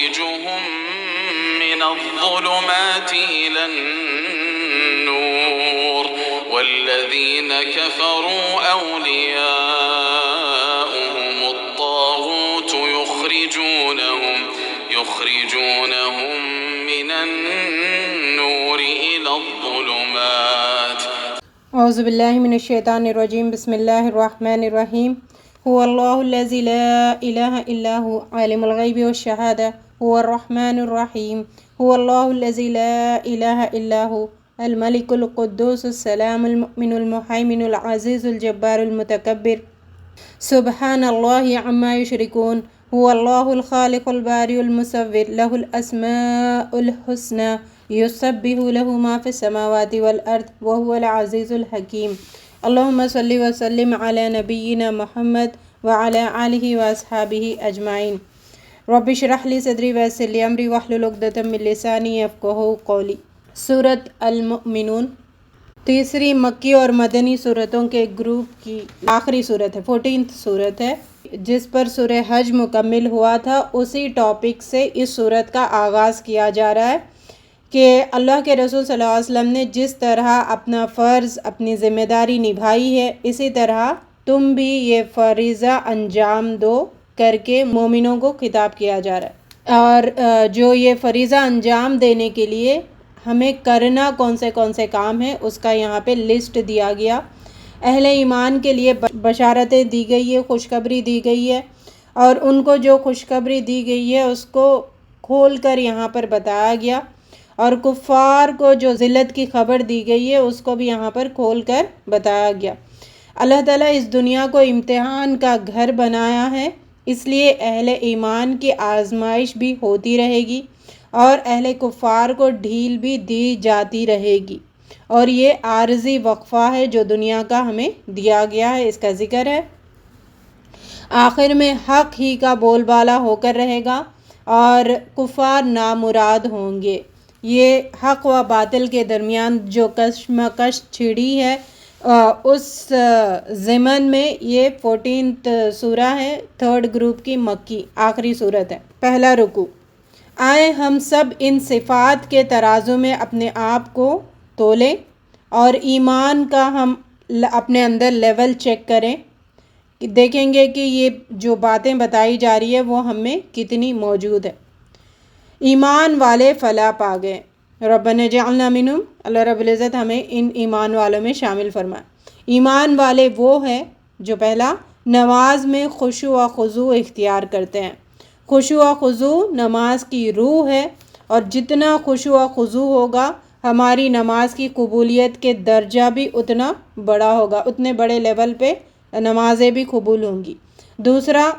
يخرجهم من الظلمات إلى النور والذين كفروا أولياؤهم الطاغوت يخرجونهم من النور إلى الظلمات. اعوذ باللہ من الشیطان الرجیم. بسم اللہ الرحمن الرحیم. هو اللہ الذی لا الہ الا هو عالم الغیب والشہادہ هو الرحمن الرحیم. هو اللہ الذی لا الہ الا هو الملک القدوس السلام المؤمن المہیمن العزیز الجبار المتکبر سبحان اللہ عما یشرکون. هو اللہ الخالق البارئ المصور له الاسماء الحسنى یسبح له ما فی السماوات والارض وهو العزیز الحکیم. اللہم صلی وسلم علی نبینا محمد وعلی آلہ واصحابہ اجمعین. رب اشرح لی صدری ویسر لی امری واحلل عقدۃ من لسانی یفقہوا قولی. سورۃ المؤمنون تیسری مکی اور مدنی صورتوں کے گروپ کی آخری صورت ہے، 14th صورت ہے، جس پر سورہ حج مکمل ہوا تھا. اسی ٹاپک سے اس صورت کا آغاز کیا جا رہا ہے کہ اللہ کے رسول صلی اللہ علیہ وسلم نے جس طرح اپنا فرض، اپنی ذمہ داری نبھائی ہے، اسی طرح تم بھی یہ فریضہ انجام دو کر کے مومنوں کو خطاب کیا جا رہا ہے. اور جو یہ فریضہ انجام دینے کے لیے ہمیں کرنا کون سے کام ہیں اس کا یہاں پہ لسٹ دیا گیا. اہل ایمان کے لیے بشارتیں دی گئی ہے، خوشخبری دی گئی ہے، اور ان کو جو خوشخبری دی گئی ہے اس کو کھول کر یہاں پر بتایا گیا، اور کفار کو جو ذلت کی خبر دی گئی ہے اس کو بھی یہاں پر کھول کر بتایا گیا. اللہ تعالیٰ اس دنیا کو امتحان کا گھر بنایا ہے، اس لیے اہل ایمان کی آزمائش بھی ہوتی رہے گی اور اہل کفار کو ڈھیل بھی دی جاتی رہے گی. اور یہ عارضی وقفہ ہے جو دنیا کا ہمیں دیا گیا ہے، اس کا ذکر ہے. آخر میں حق ہی کا بول بالا ہو کر رہے گا اور کفار نامراد ہوں گے. یہ حق و باطل کے درمیان جو کشمکش چھڑی ہے اس ضمن میں یہ 14th سورہ ہے، 3rd گروپ کی مکی آخری صورت ہے. پہلا رکوع. آئے ہم سب ان صفات کے ترازو میں اپنے آپ کو تولیں اور ایمان کا ہم اپنے اندر لیول چیک کریں، دیکھیں گے کہ یہ جو باتیں بتائی جا رہی ہے وہ ہم میں کتنی موجود ہے. ایمان والے فلاح پا گئے. ربنا جعلنا منہم، اللہ رب العزت ہمیں ان ایمان والوں میں شامل فرمائے. ایمان والے وہ ہیں جو پہلا نماز میں خشوع و خضوع اختیار کرتے ہیں. خشوع و خضوع نماز کی روح ہے، اور جتنا خشوع و خضوع ہوگا ہماری نماز کی قبولیت کے درجہ بھی اتنا بڑا ہوگا، اتنے بڑے لیول پہ نمازیں بھی قبول ہوں گی. دوسرا،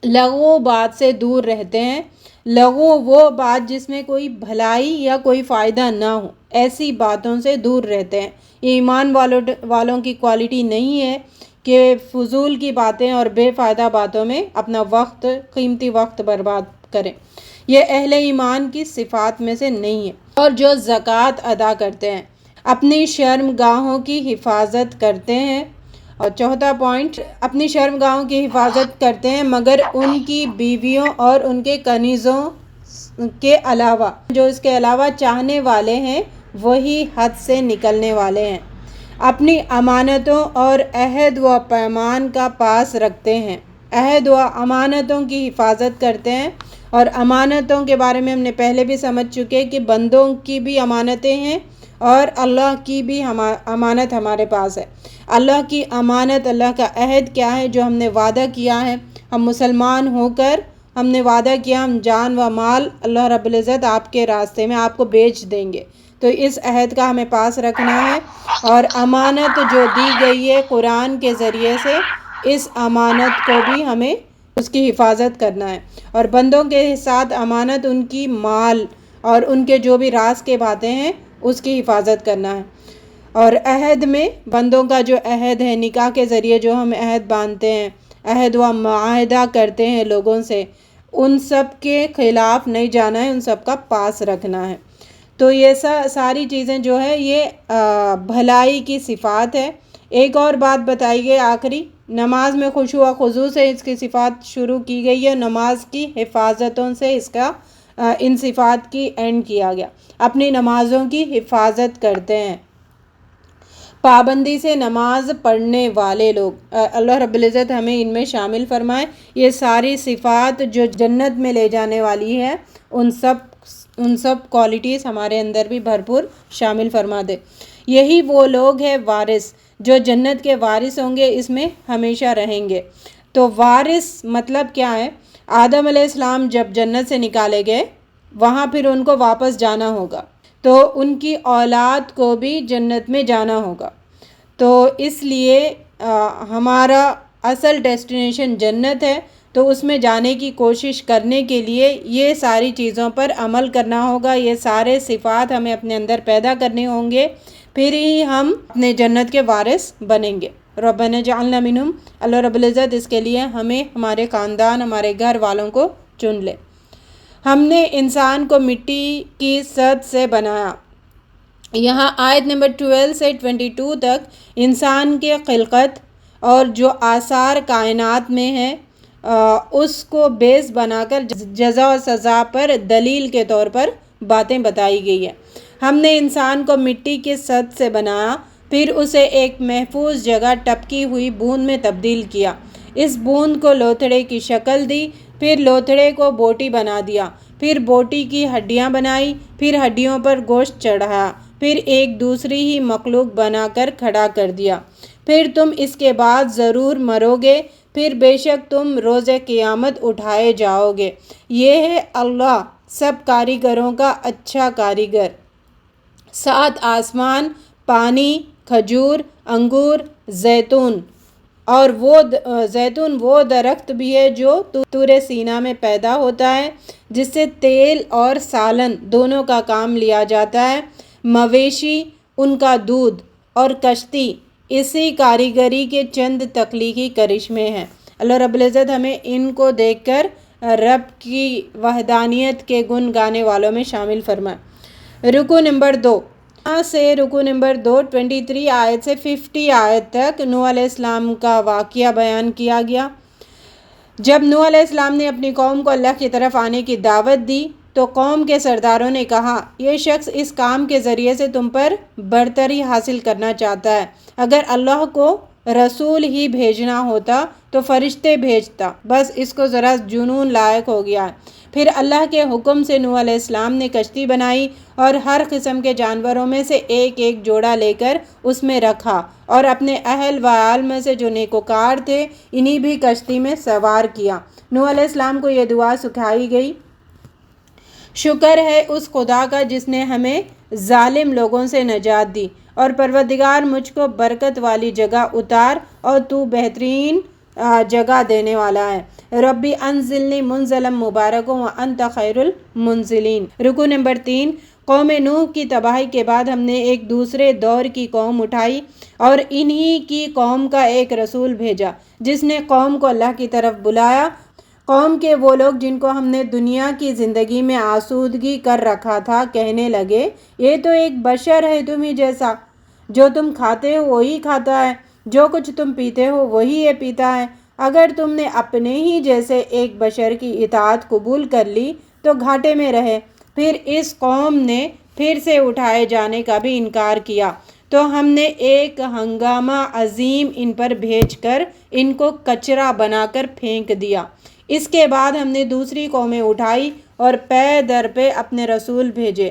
لغو بات سے دور رہتے ہیں. لغو وہ بات جس میں کوئی بھلائی یا کوئی فائدہ نہ ہو، ایسی باتوں سے دور رہتے ہیں. یہ ایمان والوں کی کوالٹی نہیں ہے کہ فضول کی باتیں اور بے فائدہ باتوں میں اپنا وقت، قیمتی وقت برباد کریں. یہ اہل ایمان کی صفات میں سے نہیں ہے. اور جو زکوٰۃ ادا کرتے ہیں، اپنی شرم گاہوں کی حفاظت کرتے ہیں. اور چوتھا پوائنٹ، اپنی شرم گاہوں کی حفاظت کرتے ہیں مگر ان کی بیویوں اور ان کے کنیزوں کے علاوہ، جو اس کے علاوہ چاہنے والے ہیں وہی حد سے نکلنے والے ہیں. اپنی امانتوں اور عہد و پیمان کا پاس رکھتے ہیں. عہد و امانتوں کی حفاظت کرتے ہیں، اور امانتوں کے بارے میں ہم نے پہلے بھی سمجھ چکے کہ بندوں کی بھی امانتیں ہیں اور اللہ کی بھی امانت ہمارے پاس ہے. اللہ کی امانت، اللہ کا عہد کیا ہے جو ہم نے وعدہ کیا ہے. ہم مسلمان ہو کر ہم نے وعدہ کیا ہم جان و مال اللہ رب العزت آپ کے راستے میں آپ کو بیچ دیں گے، تو اس عہد کا ہمیں پاس رکھنا ہے. اور امانت جو دی گئی ہے قرآن کے ذریعے سے، اس امانت کو بھی ہمیں اس کی حفاظت کرنا ہے. اور بندوں کے ساتھ امانت ان کی مال اور ان کے جو بھی راز کے باتیں ہیں اس کی حفاظت کرنا ہے. اور عہد میں بندوں کا جو عہد ہے، نکاح کے ذریعے جو ہم عہد باندھتے ہیں، عہد و معاہدہ کرتے ہیں لوگوں سے، ان سب کے خلاف نہیں جانا ہے، ان سب کا پاس رکھنا ہے. تو یہ ساری چیزیں جو ہے یہ بھلائی کی صفات ہے. ایک اور بات بتائی گئی آخری، نماز میں خشوع و خضوع سے اس کی صفات شروع کی گئی ہے، نماز کی حفاظتوں سے اس کا ان صفات کی اینڈ کیا گیا۔ اپنی نمازوں کی حفاظت کرتے ہیں، پابندی سے نماز پڑھنے والے لوگ، اللہ رب العزت ہمیں ان میں شامل فرمائے۔ یہ ساری صفات جو جنت میں لے جانے والی ہے ان سب کوالٹیز ہمارے اندر بھی بھرپور شامل فرما دے۔ یہی وہ لوگ ہیں وارث جو جنت کے وارث ہوں گے، اس میں ہمیشہ رہیں گے۔ تو وارث مطلب کیا ہے؟ آدم علیہ السلام جب جنت سے نکالے گئے، وہاں پھر ان کو واپس جانا ہوگا، تو ان کی اولاد کو بھی جنت میں جانا ہوگا۔ تو اس لیے ہمارا اصل ڈیسٹینیشن جنت ہے، تو اس میں جانے کی کوشش کرنے کے لیے یہ ساری چیزوں پر عمل کرنا ہوگا، یہ سارے صفات ہمیں اپنے اندر پیدا کرنے ہوں گے، پھر ہی ہم اپنے جنت کے وارث بنیں گے۔ ربنا اجعلنا منہم، اللہ رب العزت اس کے لیے ہمیں، ہمارے خاندان، ہمارے گھر والوں کو چن لے۔ ہم نے انسان کو مٹی کی سد سے بنایا۔ یہاں آیت نمبر 12 سے 22 تک انسان کے خلقت اور جو آثار کائنات میں ہیں اس کو بیس بنا کر جزا و سزا پر دلیل کے طور پر باتیں بتائی گئی ہیں۔ ہم نے انسان کو مٹی کے سد سے بنایا، پھر اسے ایک محفوظ جگہ ٹپکی ہوئی بوند میں تبدیل کیا، اس بوند کو لوتھڑے کی شکل دی، پھر لوتھڑے کو بوٹی بنا دیا، پھر بوٹی کی ہڈیاں بنائی، پھر ہڈیوں پر گوشت چڑھایا، پھر ایک دوسری ہی مخلوق بنا کر کھڑا کر دیا۔ پھر تم اس کے بعد ضرور مرو گے، پھر بے شک تم روز قیامت اٹھائے جاؤ گے۔ یہ ہے اللہ سب کاریگروں کا اچھا کاریگر۔ 7 آسمان، پانی، کھجور، انگور، زیتون، اور وہ درخت بھی ہے جو طور سینا میں پیدا ہوتا ہے، جس سے تیل اور سالن دونوں کا کام لیا جاتا ہے، مویشی، ان کا دودھ، اور کشتی، اسی کاریگری کے چند تخلیقی کرشمے ہیں۔ اللہ رب العزت ہمیں ان کو دیکھ کر رب کی وحدانیت کے گن گانے والوں میں شامل فرمائے۔ رکو نمبر 2، یہاں سے رکو نمبر 2 23 آیت سے 50 آیت تک نوح علیہ السلام کا واقعہ بیان کیا گیا۔ جب نوح علیہ السلام نے اپنی قوم کو اللہ کی طرف آنے کی دعوت دی تو قوم کے سرداروں نے کہا، یہ شخص اس کام کے ذریعے سے تم پر برتری حاصل کرنا چاہتا ہے۔ اگر اللہ کو رسول ہی بھیجنا ہوتا تو فرشتے بھیجتا، بس اس کو ذرا جنون لائق ہو گیا ہے۔ پھر اللہ کے حکم سے نوح علیہ السلام نے کشتی بنائی اور ہر قسم کے جانوروں میں سے ایک ایک جوڑا لے کر اس میں رکھا، اور اپنے اہل و عیال میں سے جو نیکوکار تھے انہیں بھی کشتی میں سوار کیا۔ نوح علیہ السلام کو یہ دعا سکھائی گئی، شکر ہے اس خدا کا جس نے ہمیں ظالم لوگوں سے نجات دی، اور پروردگار مجھ کو برکت والی جگہ اتار، اور تو بہترین جگہ دینے والا ہے۔ ربی انزلنی منزلا مبارکا وانت خیر المنزلین۔ رکو نمبر 3، قوم نوح کی تباہی کے بعد ہم نے ایک دوسرے دور کی قوم اٹھائی اور انہی کی قوم کا ایک رسول بھیجا جس نے قوم کو اللہ کی طرف بلایا۔ قوم کے وہ لوگ جن کو ہم نے دنیا کی زندگی میں آسودگی کر رکھا تھا کہنے لگے، یہ تو ایک بشر ہے تمہیں جیسا، جو تم کھاتے ہو وہی کھاتا ہے، جو کچھ تم پیتے ہو وہی یہ پیتا ہے۔ اگر تم نے اپنے ہی جیسے ایک بشر کی اطاعت قبول کر لی تو گھاٹے میں رہے۔ پھر اس قوم نے پھر سے اٹھائے جانے کا بھی انکار کیا، تو ہم نے ایک ہنگامہ عظیم ان پر بھیج کر ان کو کچرا بنا کر پھینک دیا۔ اس کے بعد ہم نے دوسری قومیں اٹھائی اور پے در پہ اپنے رسول بھیجے۔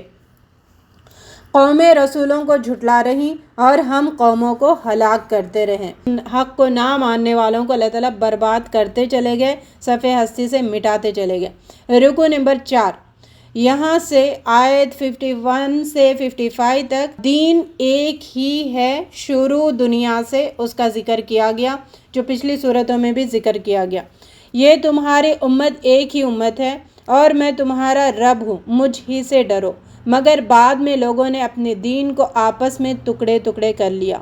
قومیں رسولوں کو جھٹلا رہیں اور ہم قوموں کو ہلاک کرتے رہے۔ حق کو نہ ماننے والوں کو اللہ تعالیٰ برباد کرتے چلے گئے، صفحہ ہستی سے مٹاتے چلے گئے۔ رکو نمبر 4، یہاں سے آیت 51 سے 55 تک دین ایک ہی ہے، شروع دنیا سے اس کا ذکر کیا گیا، جو پچھلی صورتوں میں بھی ذکر کیا گیا۔ یہ تمہاری امت ایک ہی امت ہے اور میں تمہارا رب ہوں، مجھ ہی سے ڈرو۔ مگر بعد میں لوگوں نے اپنے دین کو آپس میں ٹکڑے ٹکڑے کر لیا،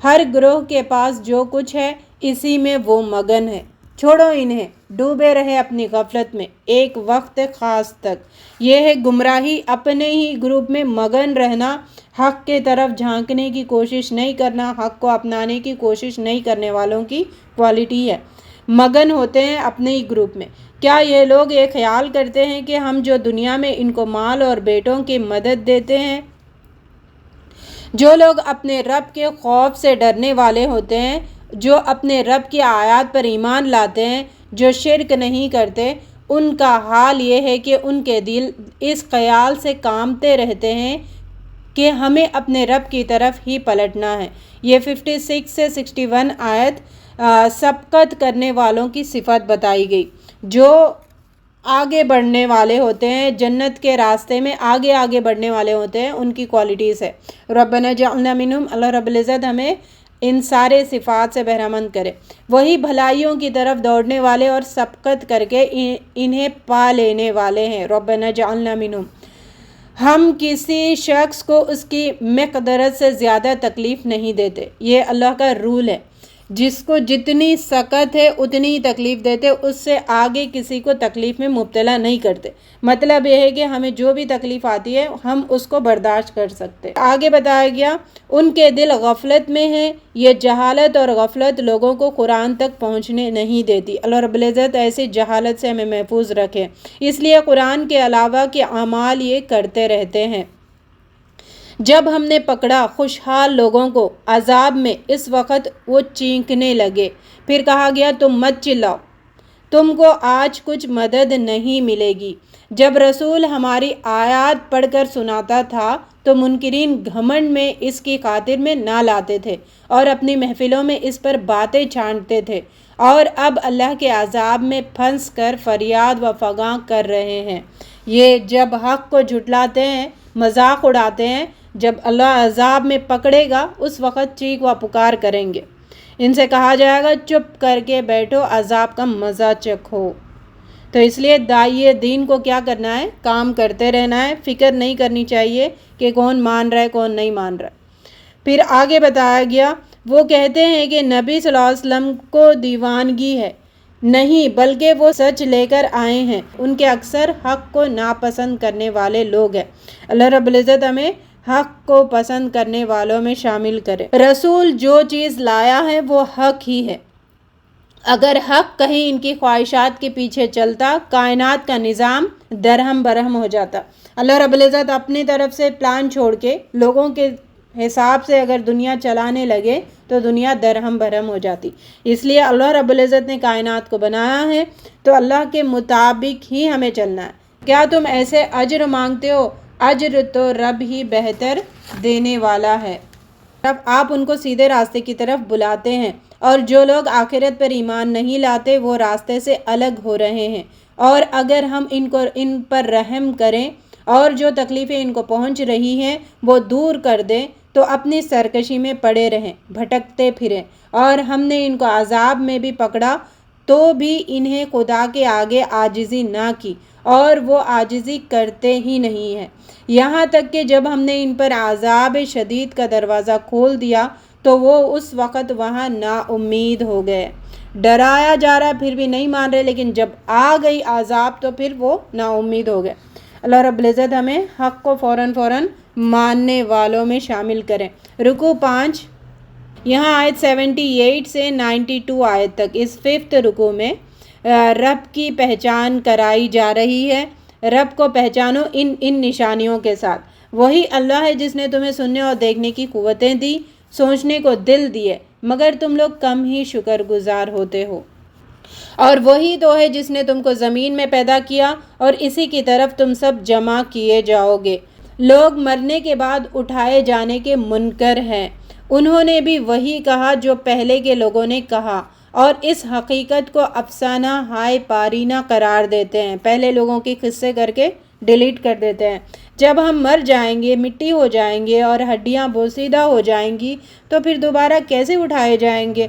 ہر گروہ کے پاس جو کچھ ہے اسی میں وہ مگن ہے، چھوڑو انہیں، ڈوبے رہے اپنی غفلت میں ایک وقت خاص تک۔ یہ ہے گمراہی، اپنے ہی گروپ میں مگن رہنا، حق کے طرف جھانکنے کی کوشش نہیں کرنا، حق کو اپنانے کی کوشش نہیں کرنے والوں کی کوالٹی ہے، مگن ہوتے ہیں اپنے ہی گروپ میں۔ کیا یہ لوگ یہ خیال کرتے ہیں کہ ہم جو دنیا میں ان کو مال اور بیٹوں کی مدد دیتے ہیں، جو لوگ اپنے رب کے خوف سے ڈرنے والے ہوتے ہیں، جو اپنے رب کی آیات پر ایمان لاتے ہیں، جو شرک نہیں کرتے، ان کا حال یہ ہے کہ ان کے دل اس خیال سے کانپتے رہتے ہیں کہ ہمیں اپنے رب کی طرف ہی پلٹنا ہے۔ یہ 56 سے 61 آیت سبقت کرنے والوں کی صفت بتائی گئی، جو آگے بڑھنے والے ہوتے ہیں، جنت کے راستے میں آگے بڑھنے والے ہوتے ہیں، ان کی کوالٹیز ہے۔ ربنا جعلنا منہم، اللہ رب العزت ہمیں ان سارے صفات سے بہرمند کرے۔ وہی بھلائیوں کی طرف دوڑنے والے اور سبقت کر کے انہیں پا لینے والے ہیں۔ ربنا جعلنا منہم، ہم کسی شخص کو اس کی مقدرت سے زیادہ تکلیف نہیں دیتے، یہ اللہ کا رول ہے۔ جس کو جتنی سخت ہے اتنی ہی تکلیف دیتے، اس سے آگے کسی کو تکلیف میں مبتلا نہیں کرتے۔ مطلب یہ ہے کہ ہمیں جو بھی تکلیف آتی ہے ہم اس کو برداشت کر سکتے۔ آگے بتایا گیا ان کے دل غفلت میں ہیں، یہ جہالت اور غفلت لوگوں کو قرآن تک پہنچنے نہیں دیتی۔ اللہ رب العزت ایسی جہالت سے ہمیں محفوظ رکھے، اس لیے قرآن کے علاوہ کے اعمال یہ کرتے رہتے ہیں۔ جب ہم نے پکڑا خوشحال لوگوں کو عذاب میں، اس وقت وہ چینکنے لگے، پھر کہا گیا تم مت چلاؤ، تم کو آج کچھ مدد نہیں ملے گی۔ جب رسول ہماری آیات پڑھ کر سناتا تھا تو منکرین گھمنڈ میں اس کی خاطر میں نہ لاتے تھے اور اپنی محفلوں میں اس پر باتیں چھانٹتے تھے، اور اب اللہ کے عذاب میں پھنس کر فریاد و فغاں کر رہے ہیں۔ یہ جب حق کو جھٹلاتے ہیں، مذاق اڑاتے ہیں، جب اللہ عذاب میں پکڑے گا اس وقت چیخ و پکار کریں گے۔ ان سے کہا جائے گا چپ کر کے بیٹھو، عذاب کا مزہ چکھو۔ تو اس لیے داعی دین کو کیا کرنا ہے؟ کام کرتے رہنا ہے، فکر نہیں کرنی چاہیے کہ کون مان رہا ہے کون نہیں مان رہا ہے۔ پھر آگے بتایا گیا وہ کہتے ہیں کہ نبی صلی اللہ علیہ وسلم کو دیوانگی ہے، نہیں بلکہ وہ سچ لے کر آئے ہیں، ان کے اکثر حق کو ناپسند کرنے والے لوگ ہیں۔ اللہ رب العزت ہمیں حق کو پسند کرنے والوں میں شامل کرے۔ رسول جو چیز لایا ہے وہ حق ہی ہے، اگر حق کہیں ان کی خواہشات کے پیچھے چلتا کائنات کا نظام درہم برہم ہو جاتا۔ اللہ رب العزت اپنی طرف سے پلان چھوڑ کے لوگوں کے حساب سے اگر دنیا چلانے لگے تو دنیا درہم برہم ہو جاتی۔ اس لیے اللہ رب العزت نے کائنات کو بنایا ہے تو اللہ کے مطابق ہی ہمیں چلنا ہے۔ کیا تم ایسے اجر مانگتے ہو؟ اجر تو رب ہی بہتر دینے والا ہے۔ رب آپ ان کو سیدھے راستے کی طرف بلاتے ہیں، اور جو لوگ آخرت پر ایمان نہیں لاتے وہ راستے سے الگ ہو رہے ہیں۔ اور اگر ہم ان پر رحم کریں اور جو تکلیفیں ان کو پہنچ رہی ہیں وہ دور کر دیں تو اپنی سرکشی میں پڑے رہیں، بھٹکتے پھریں، اور ہم نے ان کو عذاب میں بھی پکڑا تو بھی انہیں خدا کے آگے عاجزی نہ کی، اور وہ عاجزی کرتے ہی نہیں ہیں، یہاں تک کہ جب ہم نے ان پر عذاب شدید کا دروازہ کھول دیا تو وہ اس وقت وہاں نا امید ہو گئے۔ ڈرایا جا رہا پھر بھی نہیں مان رہے، لیکن جب آ گئی عذاب تو پھر وہ نا امید ہو گئے۔ اللہ رب العزت ہمیں حق کو فوراً ماننے والوں میں شامل کریں۔ رکوع 5، یہاں آیت 78 سے 92 آیت تک، اس 5th رکوع میں رب کی پہچان کرائی جا رہی ہے۔ رب کو پہچانو ان نشانیوں کے ساتھ۔ وہی اللہ ہے جس نے تمہیں سننے اور دیکھنے کی قوتیں دی، سوچنے کو دل دیے، مگر تم لوگ کم ہی شکر گزار ہوتے ہو۔ اور وہی تو ہے جس نے تم کو زمین میں پیدا کیا اور اسی کی طرف تم سب جمع کیے جاؤ گے۔ لوگ مرنے کے بعد اٹھائے جانے کے منکر ہیں، انہوں نے بھی وہی کہا جو پہلے کے لوگوں نے کہا، اور اس حقیقت کو افسانہ ہائے پارینہ قرار دیتے ہیں، پہلے لوگوں کی قصے کر کے ڈیلیٹ کر دیتے ہیں۔ جب ہم مر جائیں گے، مٹی ہو جائیں گے اور ہڈیاں بوسیدہ ہو جائیں گی تو پھر دوبارہ کیسے اٹھائے جائیں گے؟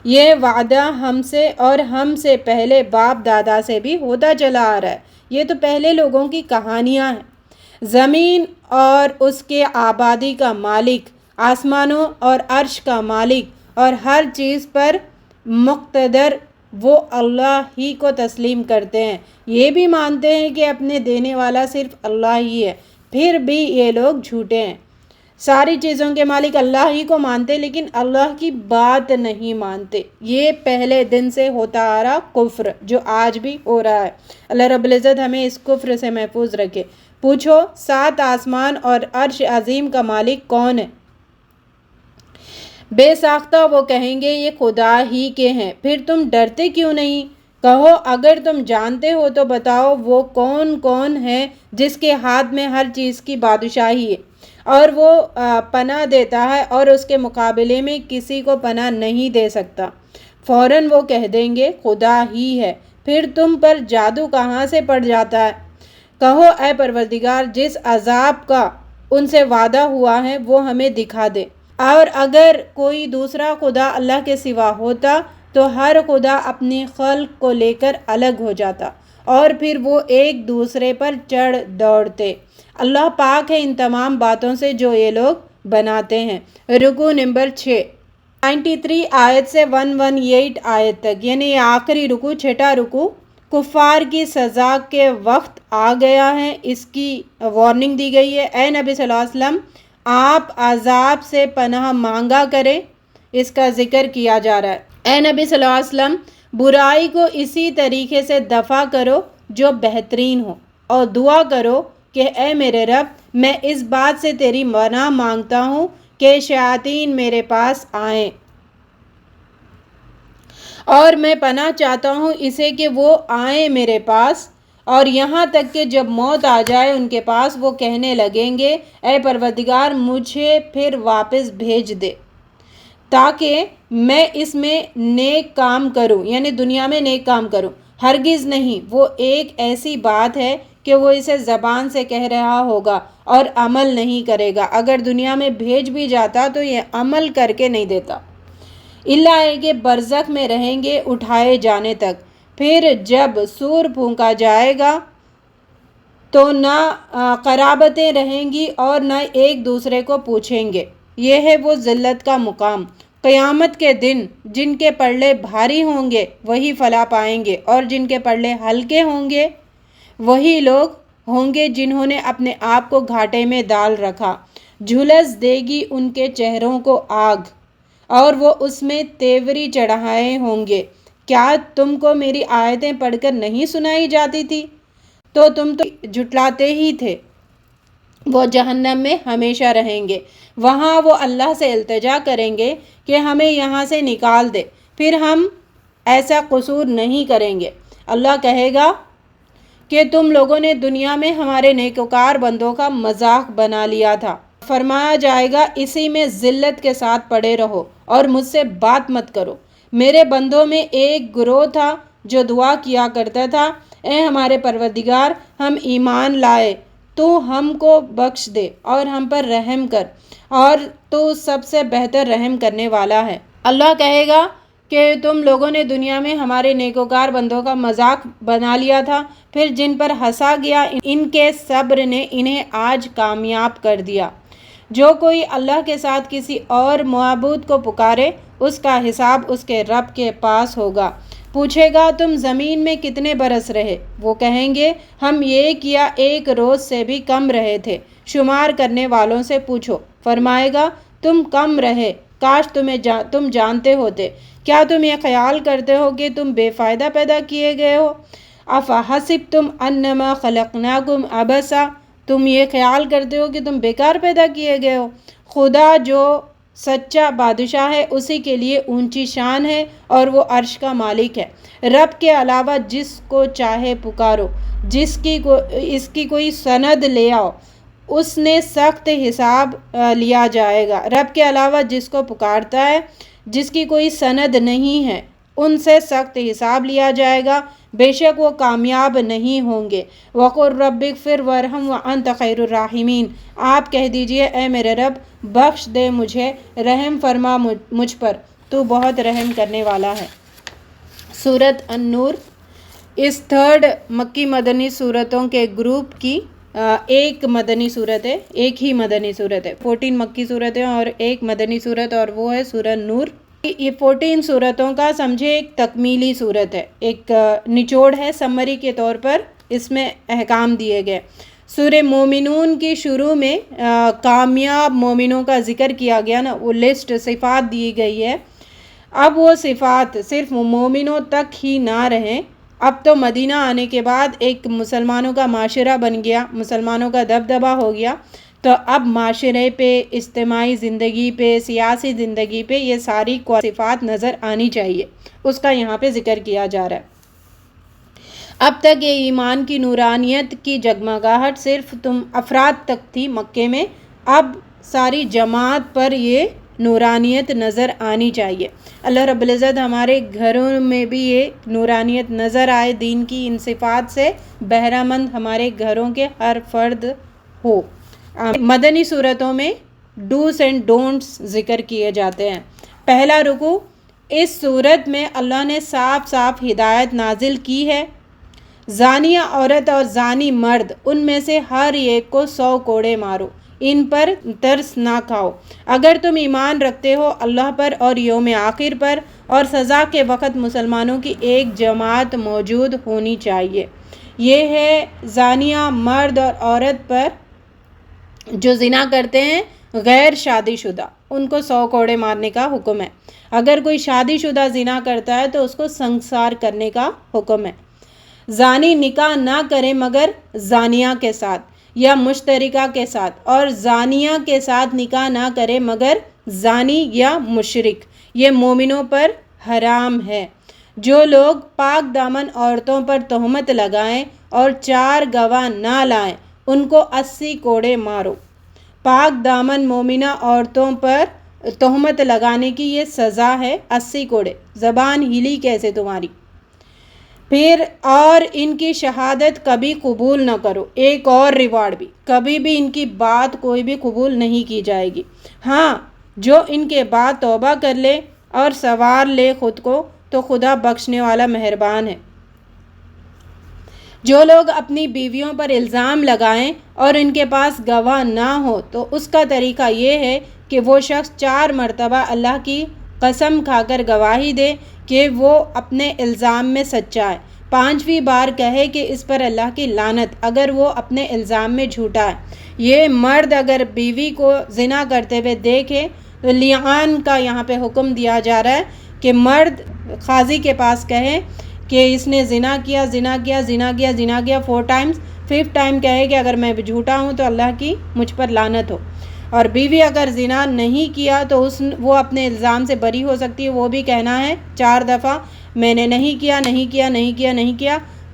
یہ وعدہ ہم سے اور ہم سے پہلے باپ دادا سے بھی ہوتا چلا آ رہا ہے، یہ تو پہلے لوگوں کی کہانیاں ہیں۔ زمین اور اس کے آبادی کا مالک، آسمانوں اور عرش کا مالک اور ہر چیز پر مقتدر وہ اللہ ہی کو تسلیم کرتے ہیں، یہ بھی مانتے ہیں کہ اپنے دینے والا صرف اللہ ہی ہے، پھر بھی یہ لوگ جھوٹے ہیں۔ ساری چیزوں کے مالک اللہ ہی کو مانتے لیکن اللہ کی بات نہیں مانتے. یہ پہلے دن سے ہوتا آ رہا کفر جو آج بھی ہو رہا ہے. اللہ رب العزت ہمیں اس کفر سے محفوظ رکھے. پوچھو 7 آسمان اور عرش عظیم کا مالک کون ہے؟ بے ساختہ وہ کہیں گے یہ خدا ہی کے ہیں. پھر تم ڈرتے کیوں نہیں؟ کہو اگر تم جانتے ہو تو بتاؤ وہ کون کون ہے جس کے ہاتھ میں ہر چیز کی بادشاہی ہے اور وہ پناہ دیتا ہے اور اس کے مقابلے میں کسی کو پناہ نہیں دے سکتا. فوراً وہ کہہ دیں گے خدا ہی ہے. پھر تم پر جادو کہاں سے پڑ جاتا ہے؟ کہو اے پروردگار جس عذاب کا ان سے وعدہ ہوا ہے وہ ہمیں دکھا دے. اور اگر کوئی دوسرا خدا اللہ کے سوا ہوتا تو ہر خدا اپنی خلق کو لے کر الگ ہو جاتا اور پھر وہ ایک دوسرے پر چڑھ دوڑتے. اللہ پاک ہے ان تمام باتوں سے جو یہ لوگ بناتے ہیں. رکوع نمبر 6 93 آیت سے 118 آیت تک، یعنی یہ آخری رکوع 6واں رکوع. کفار کی سزا کے وقت آ گیا ہے، اس کی وارننگ دی گئی ہے. اے نبی صلی اللہ علیہ وسلم آپ عذاب سے پناہ مانگا کریں، اس کا ذکر کیا جا رہا ہے. اے نبی صلی اللہ علیہ وسلم برائی کو اسی طریقے سے دفع کرو جو بہترین ہو اور دعا کرو کہ اے میرے رب میں اس بات سے تیری پناہ مانگتا ہوں کہ شیاطین میرے پاس آئیں، اور میں پناہ چاہتا ہوں اسے کہ وہ آئیں میرے پاس، اور یہاں تک کہ جب موت آ جائے ان کے پاس وہ کہنے لگیں گے اے پروردگار مجھے پھر واپس بھیج دے تاکہ میں اس میں نیک کام کروں، یعنی دنیا میں نیک کام کروں. ہرگز نہیں، وہ ایک ایسی بات ہے کہ وہ اسے زبان سے کہہ رہا ہوگا اور عمل نہیں کرے گا. اگر دنیا میں بھیج بھی جاتا تو یہ عمل کر کے نہیں دیتا، اللہ ہے کہ برزخ میں رہیں گے اٹھائے جانے تک. پھر جب سور پھونکا جائے گا تو نہ قرابتیں رہیں گی اور نہ ایک دوسرے کو پوچھیں گے. یہ ہے وہ ذلت کا مقام. قیامت کے دن جن کے پلڑے بھاری ہوں گے وہی فلاح پائیں گے، اور جن کے پلڑے ہلکے ہوں گے وہی لوگ ہوں گے جنہوں نے اپنے آپ کو گھاٹے میں ڈال رکھا. جھلس دے گی ان کے چہروں کو آگ اور وہ اس میں تیوری چڑھائے ہوں گے. کیا تم کو میری آیتیں پڑھ کر نہیں سنائی جاتی تھی؟ تو تم تو جھٹلاتے ہی تھے. وہ جہنم میں ہمیشہ رہیں گے. وہاں وہ اللہ سے التجا کریں گے کہ ہمیں یہاں سے نکال دے، پھر ہم ایسا قصور نہیں کریں گے. اللہ کہے گا کہ تم لوگوں نے دنیا میں ہمارے نیکوکار بندوں کا مذاق بنا لیا تھا. فرمایا جائے گا اسی میں ذلت کے ساتھ پڑے رہو اور مجھ سے بات مت کرو. میرے بندوں میں ایک گروہ تھا جو دعا کیا کرتا تھا اے ہمارے پروردگار ہم ایمان لائے، تو ہم کو بخش دے اور ہم پر رحم کر، اور تو سب سے بہتر رحم کرنے والا ہے. اللہ کہے گا کہ تم لوگوں نے دنیا میں ہمارے نیکوکار بندوں کا مذاق بنا لیا تھا، پھر جن پر ہنسا گیا ان کے صبر نے انہیں آج کامیاب کر دیا. جو کوئی اللہ کے ساتھ کسی اور معبود کو پکارے اس کا حساب اس کے رب کے پاس ہوگا. پوچھے گا تم زمین میں کتنے برس رہے؟ وہ کہیں گے ہم یہ کیا 1 روز سے بھی کم رہے تھے. شمار کرنے والوں سے پوچھو. فرمائے گا تم کم رہے، کاش تم جانتے ہوتے. کیا تم یہ خیال کرتے ہو کہ تم بے فائدہ پیدا کیے گئے ہو؟ افحسبتم انما خلقناکم عبثا، تم یہ خیال کرتے ہو کہ تم بیکار پیدا کیے گئے ہو. خدا جو سچا بادشاہ ہے اسی کے لیے اونچی شان ہے اور وہ عرش کا مالک ہے. رب کے علاوہ جس کو چاہے پکارو، اس کی کوئی سند لے آؤ، اس نے سخت حساب لیا جائے گا. رب کے علاوہ جس کو پکارتا ہے جس کی کوئی سند نہیں ہے ان سے سخت حساب لیا جائے گا، بے شک وہ کامیاب نہیں ہوں گے. وقل رب اغفر وارحم وانت خیر الراحمین، آپ کہہ دیجئے اے میرے رب بخش دے مجھے، رحم فرما مجھ پر، تو بہت رحم کرنے والا ہے. سورۃ النور اس 3rd مکی مدنی صورتوں کے گروپ کی ایک مدنی صورت ہے، ایک ہی مدنی صورت ہے. 14 مکی صورتیں اور ایک مدنی صورت، اور وہ ہے سورہ نور. یہ 14 صورتوں کا سمجھے ایک تکمیلی صورت ہے، ایک نچوڑ ہے، سمری کے طور پر اس میں احکام دیے گئے. سورہ مومنون کی شروع میں کامیاب مومنوں کا ذکر کیا گیا نا، وہ لسٹ صفات دی گئی ہے. اب وہ صفات صرف مومنوں تک ہی نہ رہیں، اب تو مدینہ آنے کے بعد ایک مسلمانوں کا معاشرہ بن گیا، مسلمانوں کا دبدبہ ہو گیا، تو اب معاشرے پہ، اجتماعی زندگی پہ، سیاسی زندگی پہ یہ ساری صفات نظر آنی چاہیے، اس کا یہاں پہ ذکر کیا جا رہا ہے. اب تک یہ ایمان کی نورانیت کی جگمگاہٹ صرف افراد تک تھی مکے میں، اب ساری جماعت پر یہ نورانیت نظر آنی چاہیے. اللہ رب العزت ہمارے گھروں میں بھی یہ نورانیت نظر آئے، دین کی ان صفات سے بہرہ مند ہمارے گھروں کے ہر فرد ہو. مدنی صورتوں میں ڈوز اینڈ ڈونٹس ذکر کیے جاتے ہیں. پہلا رکوع، اس صورت میں اللہ نے صاف صاف ہدایت نازل کی ہے. زانیہ عورت اور زانی مرد، ان میں سے ہر ایک کو 100 کوڑے مارو، ان پر ترس نہ کھاؤ. اگر تم ایمان رکھتے ہو اللہ پر اور یوم آخر پر، اور سزا کے وقت مسلمانوں کی ایک جماعت موجود ہونی چاہیے. یہ ہے زانیہ مرد اور عورت پر جو زنا کرتے ہیں غیر شادی شدہ، ان کو 100 کوڑے مارنے کا حکم ہے. اگر کوئی شادی شدہ زنا کرتا ہے تو اس کو سنسار کرنے کا حکم ہے. زانی نکاح نہ کرے مگر زانیہ کے ساتھ یا مشترکہ کے ساتھ، اور زانیہ کے ساتھ نکاح نہ کرے مگر زانی یا مشرک، یہ مومنوں پر حرام ہے. جو لوگ پاک دامن عورتوں پر تہمت لگائیں اور 4 گواہ نہ لائیں، ان کو 80 کوڑے مارو. پاک دامن مومنہ عورتوں پر تہمت لگانے کی یہ سزا ہے، 80 کوڑے. زبان ہلی کیسے تمہاری؟ پھر اور ان کی شہادت کبھی قبول نہ کرو. ایک اور ریوارڈ بھی، کبھی بھی ان کی بات کوئی بھی قبول نہیں کی جائے گی. ہاں، جو ان کے بعد توبہ کر لے اور سنوار لے خود کو تو خدا بخشنے والا مہربان ہے. جو لوگ اپنی بیویوں پر الزام لگائیں اور ان کے پاس گواہ نہ ہو تو اس کا طریقہ یہ ہے کہ وہ شخص 4 مرتبہ اللہ کی قسم کھا کر گواہی دے کہ وہ اپنے الزام میں سچا ہے. 5ویں بار کہے کہ اس پر اللہ کی لعنت اگر وہ اپنے الزام میں جھوٹا ہے. یہ مرد اگر بیوی کو زنا کرتے ہوئے دیکھے تو لعان کا یہاں پہ حکم دیا جا رہا ہے کہ مرد قاضی کے پاس کہے کہ اس نے زنا کیا 4 ٹائمز. 5th ٹائم کہے کہ اگر میں جھوٹا ہوں تو اللہ کی مجھ پر لعنت ہو. اور بیوی اگر زنا نہیں کیا تو وہ اپنے الزام سے بری ہو سکتی ہے، وہ بھی کہنا ہے 4 دفعہ میں نے نہیں کیا.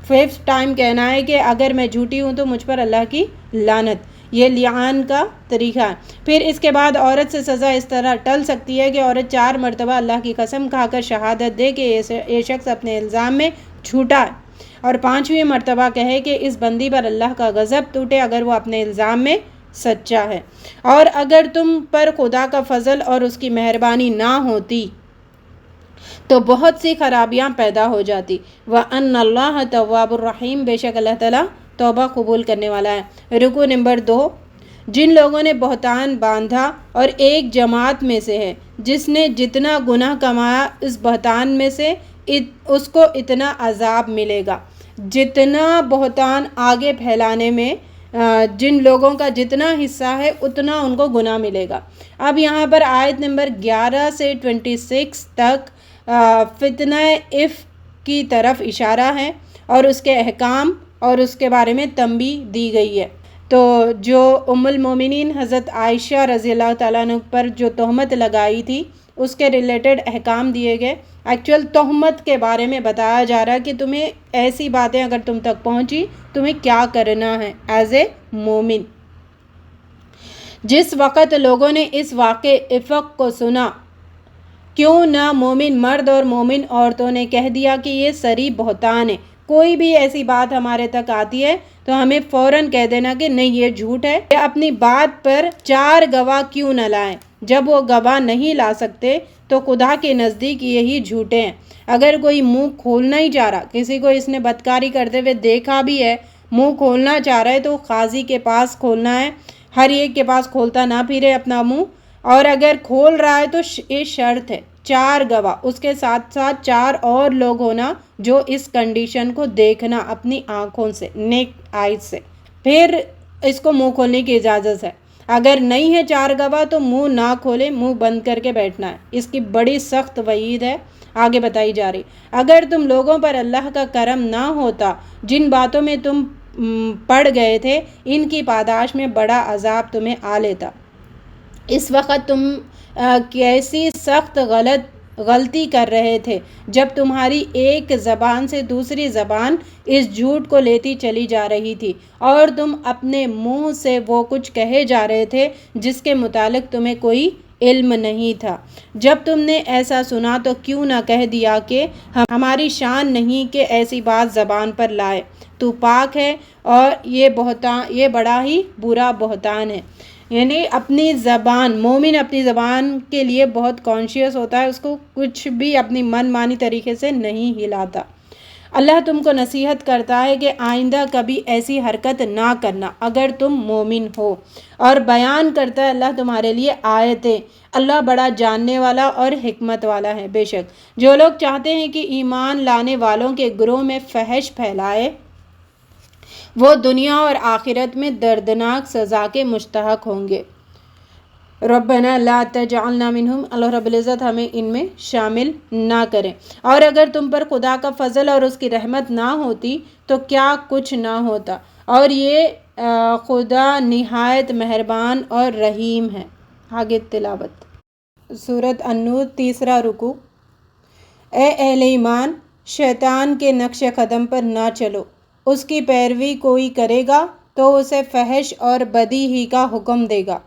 5th ٹائم کہنا ہے کہ اگر میں جھوٹی ہوں تو مجھ پر اللہ کی لعنت. یہ لعان کا طریقہ ہے. پھر اس کے بعد عورت سے سزا اس طرح ٹل سکتی ہے کہ عورت 4 مرتبہ اللہ کی قسم کھا کر شہادت دے کہ یہ شخص اپنے الزام میں جھوٹا ہے، اور 5ویں مرتبہ کہے کہ اس بندی پر اللہ کا غضب ٹوٹے اگر وہ اپنے الزام میں سچا ہے. اور اگر تم پر خدا کا فضل اور اس کی مہربانی نہ ہوتی تو بہت سی خرابیاں پیدا ہو جاتی. وَأَنَّ اللَّهَ تَوَّابٌ الرحیم، بے شک اللہ تعالیٰ توبہ قبول کرنے والا ہے. رکوع نمبر 2، جن لوگوں نے بہتان باندھا اور ایک جماعت میں سے ہے جس نے جتنا گناہ کمایا اس بہتان میں سے اس کو اتنا عذاب ملے گا. جتنا بہتان آگے پھیلانے میں جن لوگوں کا جتنا حصہ ہے اتنا ان کو گناہ ملے گا. اب یہاں پر آیت نمبر 11 سے 26 تک فتنہ عفک کی طرف اشارہ ہے اور اس کے احکام اور اس کے بارے میں تنبیہ دی گئی ہے. تو جو ام المومنین حضرت عائشہ رضی اللہ تعالیٰ عنہ پر جو تہمت لگائی تھی اس کے ریلیٹڈ احکام دیے گئے. ایکچوئل تہمت کے بارے میں بتایا جا رہا ہے کہ تمہیں ایسی باتیں اگر تم تک پہنچی تمہیں کیا کرنا ہے ایز اے مومن. جس وقت لوگوں نے اس واقع عفق کو سنا، کیوں نہ مومن مرد اور مومن عورتوں نے کہہ دیا کہ یہ صریح بہتان ہے. کوئی بھی ایسی بات ہمارے تک آتی ہے تو ہمیں فوراً کہہ دینا کہ نہیں یہ جھوٹ ہے. اپنی بات پر 4 گواہ کیوں نہ لائیں؟ جب وہ گواہ نہیں لا سکتے تو خدا کے نزدیک یہی جھوٹے ہیں. اگر کوئی منہ کھولنا ہی چاہ رہا، کسی کو اس نے بدکاری کرتے ہوئے دیکھا بھی ہے، منہ کھولنا چاہ رہا ہے تو قاضی کے پاس کھولنا ہے. ہر ایک کے پاس کھولتا نہ پھرے اپنا منہ. اور اگر کھول رہا ہے تو یہ شرط ہے 4 گواہ، اس کے ساتھ ساتھ 4 اور لوگ ہونا جو اس کنڈیشن کو دیکھنا اپنی آنکھوں سے، نیک آئیز سے. پھر اس کو منہ کھولنے کی اجازت ہے، اگر نہیں ہے 4 گواہ تو منہ نہ کھولے، منہ بند کر کے بیٹھنا ہے۔ اس کی بڑی سخت وعید ہے، آگے بتائی جا رہی۔ اگر تم لوگوں پر اللہ کا کرم نہ ہوتا، جن باتوں میں تم پڑ گئے تھے، ان کی پاداش میں بڑا عذاب تمہیں آ لیتا۔ اس وقت تم کیسی سخت غلطی کر رہے تھے جب تمہاری ایک زبان سے دوسری زبان اس جھوٹ کو لیتی چلی جا رہی تھی، اور تم اپنے منہ سے وہ کچھ کہے جا رہے تھے جس کے متعلق تمہیں کوئی علم نہیں تھا۔ جب تم نے ایسا سنا تو کیوں نہ کہہ دیا کہ ہماری شان نہیں کہ ایسی بات زبان پر لائے، تو پاک ہے، اور یہ بڑا ہی برا بہتان ہے۔ یعنی اپنی زبان، مومن اپنی زبان کے لیے بہت کانشیس ہوتا ہے، اس کو کچھ بھی اپنی من مانی طریقے سے نہیں ہلاتا۔ اللہ تم کو نصیحت کرتا ہے کہ آئندہ کبھی ایسی حرکت نہ کرنا اگر تم مومن ہو، اور بیان کرتا ہے اللہ تمہارے لیے آیتیں۔ اللہ بڑا جاننے والا اور حکمت والا ہے۔ بے شک جو لوگ چاہتے ہیں کہ ایمان لانے والوں کے گروہ میں فحش پھیلائے، وہ دنیا اور آخرت میں دردناک سزا کے مستحق ہوں گے۔ ربنا لا تجعلنا منہم، اللہ رب العزت ہمیں ان میں شامل نہ کریں۔ اور اگر تم پر خدا کا فضل اور اس کی رحمت نہ ہوتی تو کیا کچھ نہ ہوتا، اور یہ خدا نہایت مہربان اور رحیم ہے۔ آگے تلاوت۔ سورۃ النور، تیسرا رکوع۔ اے اہل ایمان، شیطان کے نقش قدم پر نہ چلو، اس کی پیروی کوئی کرے گا تو اسے فحش اور بدی ہی کا حکم دے گا،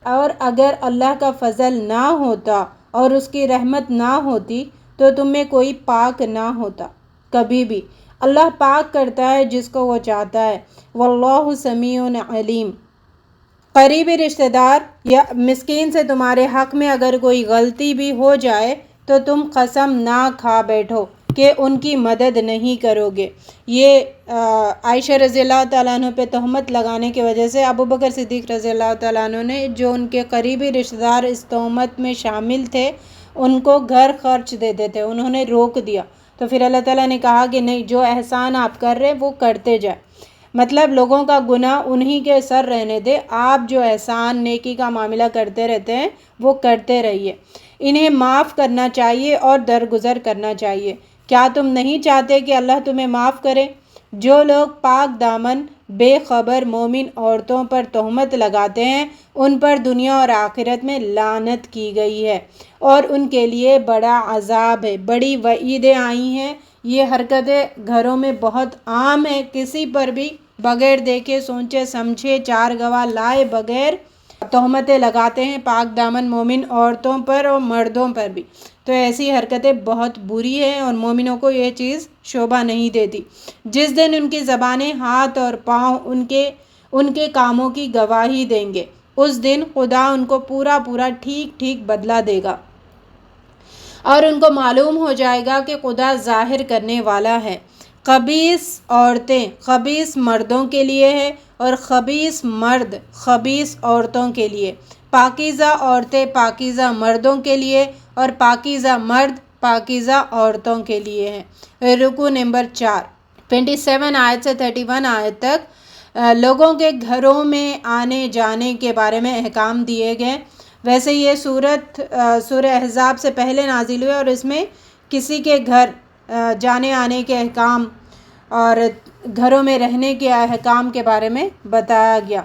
اور اگر اللہ کا فضل نہ ہوتا اور اس کی رحمت نہ ہوتی تو تم میں کوئی پاک نہ ہوتا کبھی بھی۔ اللہ پاک کرتا ہے جس کو وہ چاہتا ہے، واللہ سمیع علیم۔ قریبی رشتہ دار یا مسکین سے تمہارے حق میں اگر کوئی غلطی بھی ہو جائے تو تم قسم نہ کھا بیٹھو کہ ان کی مدد نہیں کرو گے۔ یہ عائشہ رضی اللہ تعالیٰ عنہ پہ تہمت لگانے کی وجہ سے ابوبکر صدیق رضی اللہ تعالیٰ عنہ نے، جو ان کے قریبی رشتہ دار اس تہمت میں شامل تھے، ان کو گھر خرچ دیتے تھے، انہوں نے روک دیا۔ تو پھر اللہ تعالیٰ نے کہا کہ نہیں، جو احسان آپ کر رہے وہ کرتے جائیں، مطلب لوگوں کا گناہ انہی کے سر رہنے دے، آپ جو احسان نیکی کا معاملہ کرتے رہتے ہیں وہ کرتے رہیے۔ انہیں معاف کرنا چاہیے اور درگزر کرنا چاہیے۔ کیا تم نہیں چاہتے کہ اللہ تمہیں معاف کرے؟ جو لوگ پاک دامن بے خبر مومن عورتوں پر تہمت لگاتے ہیں، ان پر دنیا اور آخرت میں لعنت کی گئی ہے، اور ان کے لیے بڑا عذاب ہے۔ بڑی وعیدیں آئی ہیں۔ یہ حرکتیں گھروں میں بہت عام ہیں، کسی پر بھی بغیر دیکھے سوچے سمجھے 4 گواہ لائے بغیر تہمتیں لگاتے ہیں، پاک دامن مومن عورتوں پر اور مردوں پر بھی۔ تو ایسی حرکتیں بہت بری ہیں، اور مومنوں کو یہ چیز شوبھا نہیں دیتی۔ جس دن ان کی زبانیں، ہاتھ اور پاؤں ان کے کاموں کی گواہی دیں گے، اس دن خدا ان کو پورا ٹھیک ٹھیک بدلہ دے گا، اور ان کو معلوم ہو جائے گا کہ خدا ظاہر کرنے والا ہے۔ خبیث عورتیں خبیث مردوں کے لیے ہے، اور خبیث مرد خبیث عورتوں کے لیے۔ پاکیزہ عورتیں پاکیزہ مردوں کے لیے، اور پاکیزہ مرد پاکیزہ عورتوں کے لیے ہیں۔ رکوع نمبر 4، 27 آیت سے 31 آیت تک لوگوں کے گھروں میں آنے جانے کے بارے میں احکام دیے گئے۔ ویسے یہ سورہ احزاب سے پہلے نازل ہوئی، اور اس میں کسی کے گھر جانے آنے کے احکام اور گھروں میں رہنے کے احکام کے بارے میں بتایا گیا۔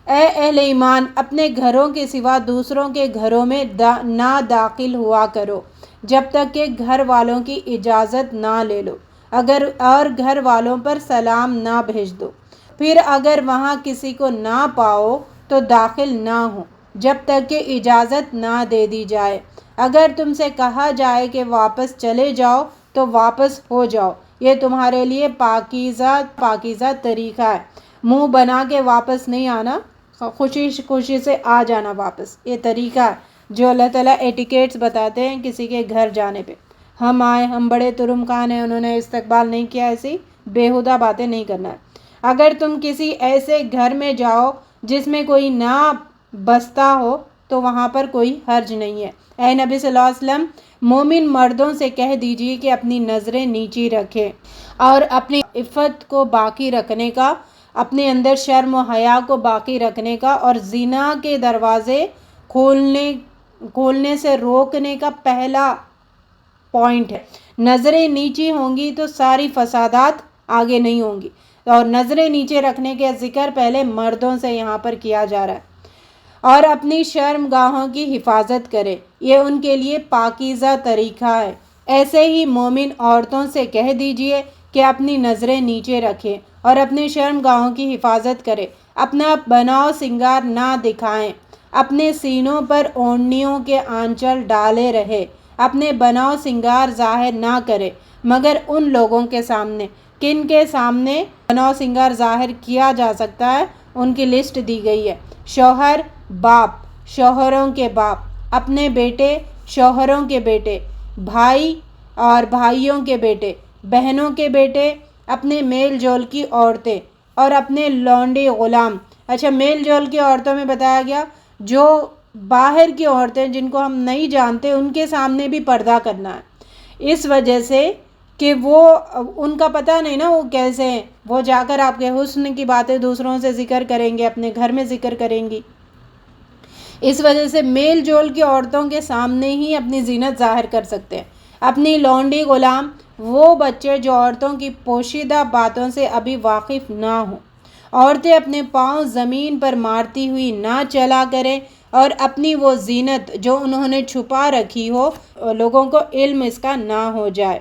اے اہل ایمان، اپنے گھروں کے سوا دوسروں کے گھروں میں نہ داخل ہوا کرو جب تک کہ گھر والوں کی اجازت نہ لے لو، اور گھر والوں پر سلام نہ بھیج دو۔ پھر اگر وہاں کسی کو نہ پاؤ تو داخل نہ ہو جب تک کہ اجازت نہ دے دی جائے۔ اگر تم سے کہا جائے کہ واپس چلے جاؤ تو واپس ہو جاؤ، یہ تمہارے لیے پاکیزہ طریقہ ہے۔ منہ بنا کے واپس نہیں آنا، خوشی سے آ جانا واپس، یہ طریقہ ہے جو اللہ تعالیٰ ایٹیکیٹس بتاتے ہیں کسی کے گھر جانے پہ۔ ہم آئے، ہم بڑے ترم خان ہیں، انہوں نے استقبال نہیں کیا، ایسی بیہودہ باتیں نہیں کرنا ہے۔ اگر تم کسی ایسے گھر میں جاؤ جس میں کوئی نہ بستا ہو تو وہاں پر کوئی حرج نہیں ہے۔ اے نبی صلی اللہ علیہ وسلم، مومن مردوں سے کہہ دیجیے کہ اپنی نظریں نیچی رکھیں اور اپنی عفت کو باقی رکھنے کا اپنے اندر شرم و حیا کو باقی رکھنے کا اور زنا کے دروازے کھولنے سے روکنے کا پہلا پوائنٹ ہے۔ نظریں نیچی ہوں گی تو ساری فسادات آگے نہیں ہوں گی، اور نظریں نیچے رکھنے کا ذکر پہلے مردوں سے یہاں پر کیا جا رہا ہے۔ اور اپنی شرم گاہوں کی حفاظت کرے، یہ ان کے لیے پاکیزہ طریقہ ہے۔ ایسے ہی مومن عورتوں سے کہہ دیجئے کہ اپنی نظریں نیچے رکھیں اور اپنی شرم گاہوں کی حفاظت کرے، اپنا بناؤ سنگار نہ دکھائیں، اپنے سینوں پر اوڑھنیوں کے آنچل ڈالے رہے، اپنے بناؤ سنگار ظاہر نہ کرے مگر ان لوگوں کے سامنے۔ کن کے سامنے بناؤ سنگار ظاہر کیا جا سکتا ہے، ان کی لسٹ دی گئی ہے۔ شوہر، باپ، شوہروں کے باپ، اپنے بیٹے، شوہروں کے بیٹے، بھائی اور بھائیوں کے بیٹے، بہنوں کے بیٹے، اپنے میل جول کی عورتیں اور اپنے لونڈی غلام۔ اچھا، میل جول کی عورتوں میں بتایا گیا جو باہر کی عورتیں جن کو ہم نہیں جانتے ان کے سامنے بھی پردہ کرنا ہے، اس وجہ سے کہ وہ ان کا پتہ نہیں نا وہ کیسے ہیں، وہ جا کر آپ کے حسن کی باتیں دوسروں سے ذکر کریں گے، اپنے گھر میں ذکر کریں گی۔ اس وجہ سے میل جول کی عورتوں کے سامنے ہی اپنی زینت ظاہر کر سکتے ہیں۔ اپنی لونڈی غلام، وہ بچے جو عورتوں کی پوشیدہ باتوں سے ابھی واقف نہ ہوں۔ عورتیں اپنے پاؤں زمین پر مارتی ہوئی نہ چلا کریں اور اپنی وہ زینت جو انہوں نے چھپا رکھی ہو لوگوں کو علم اس کا نہ ہو جائے،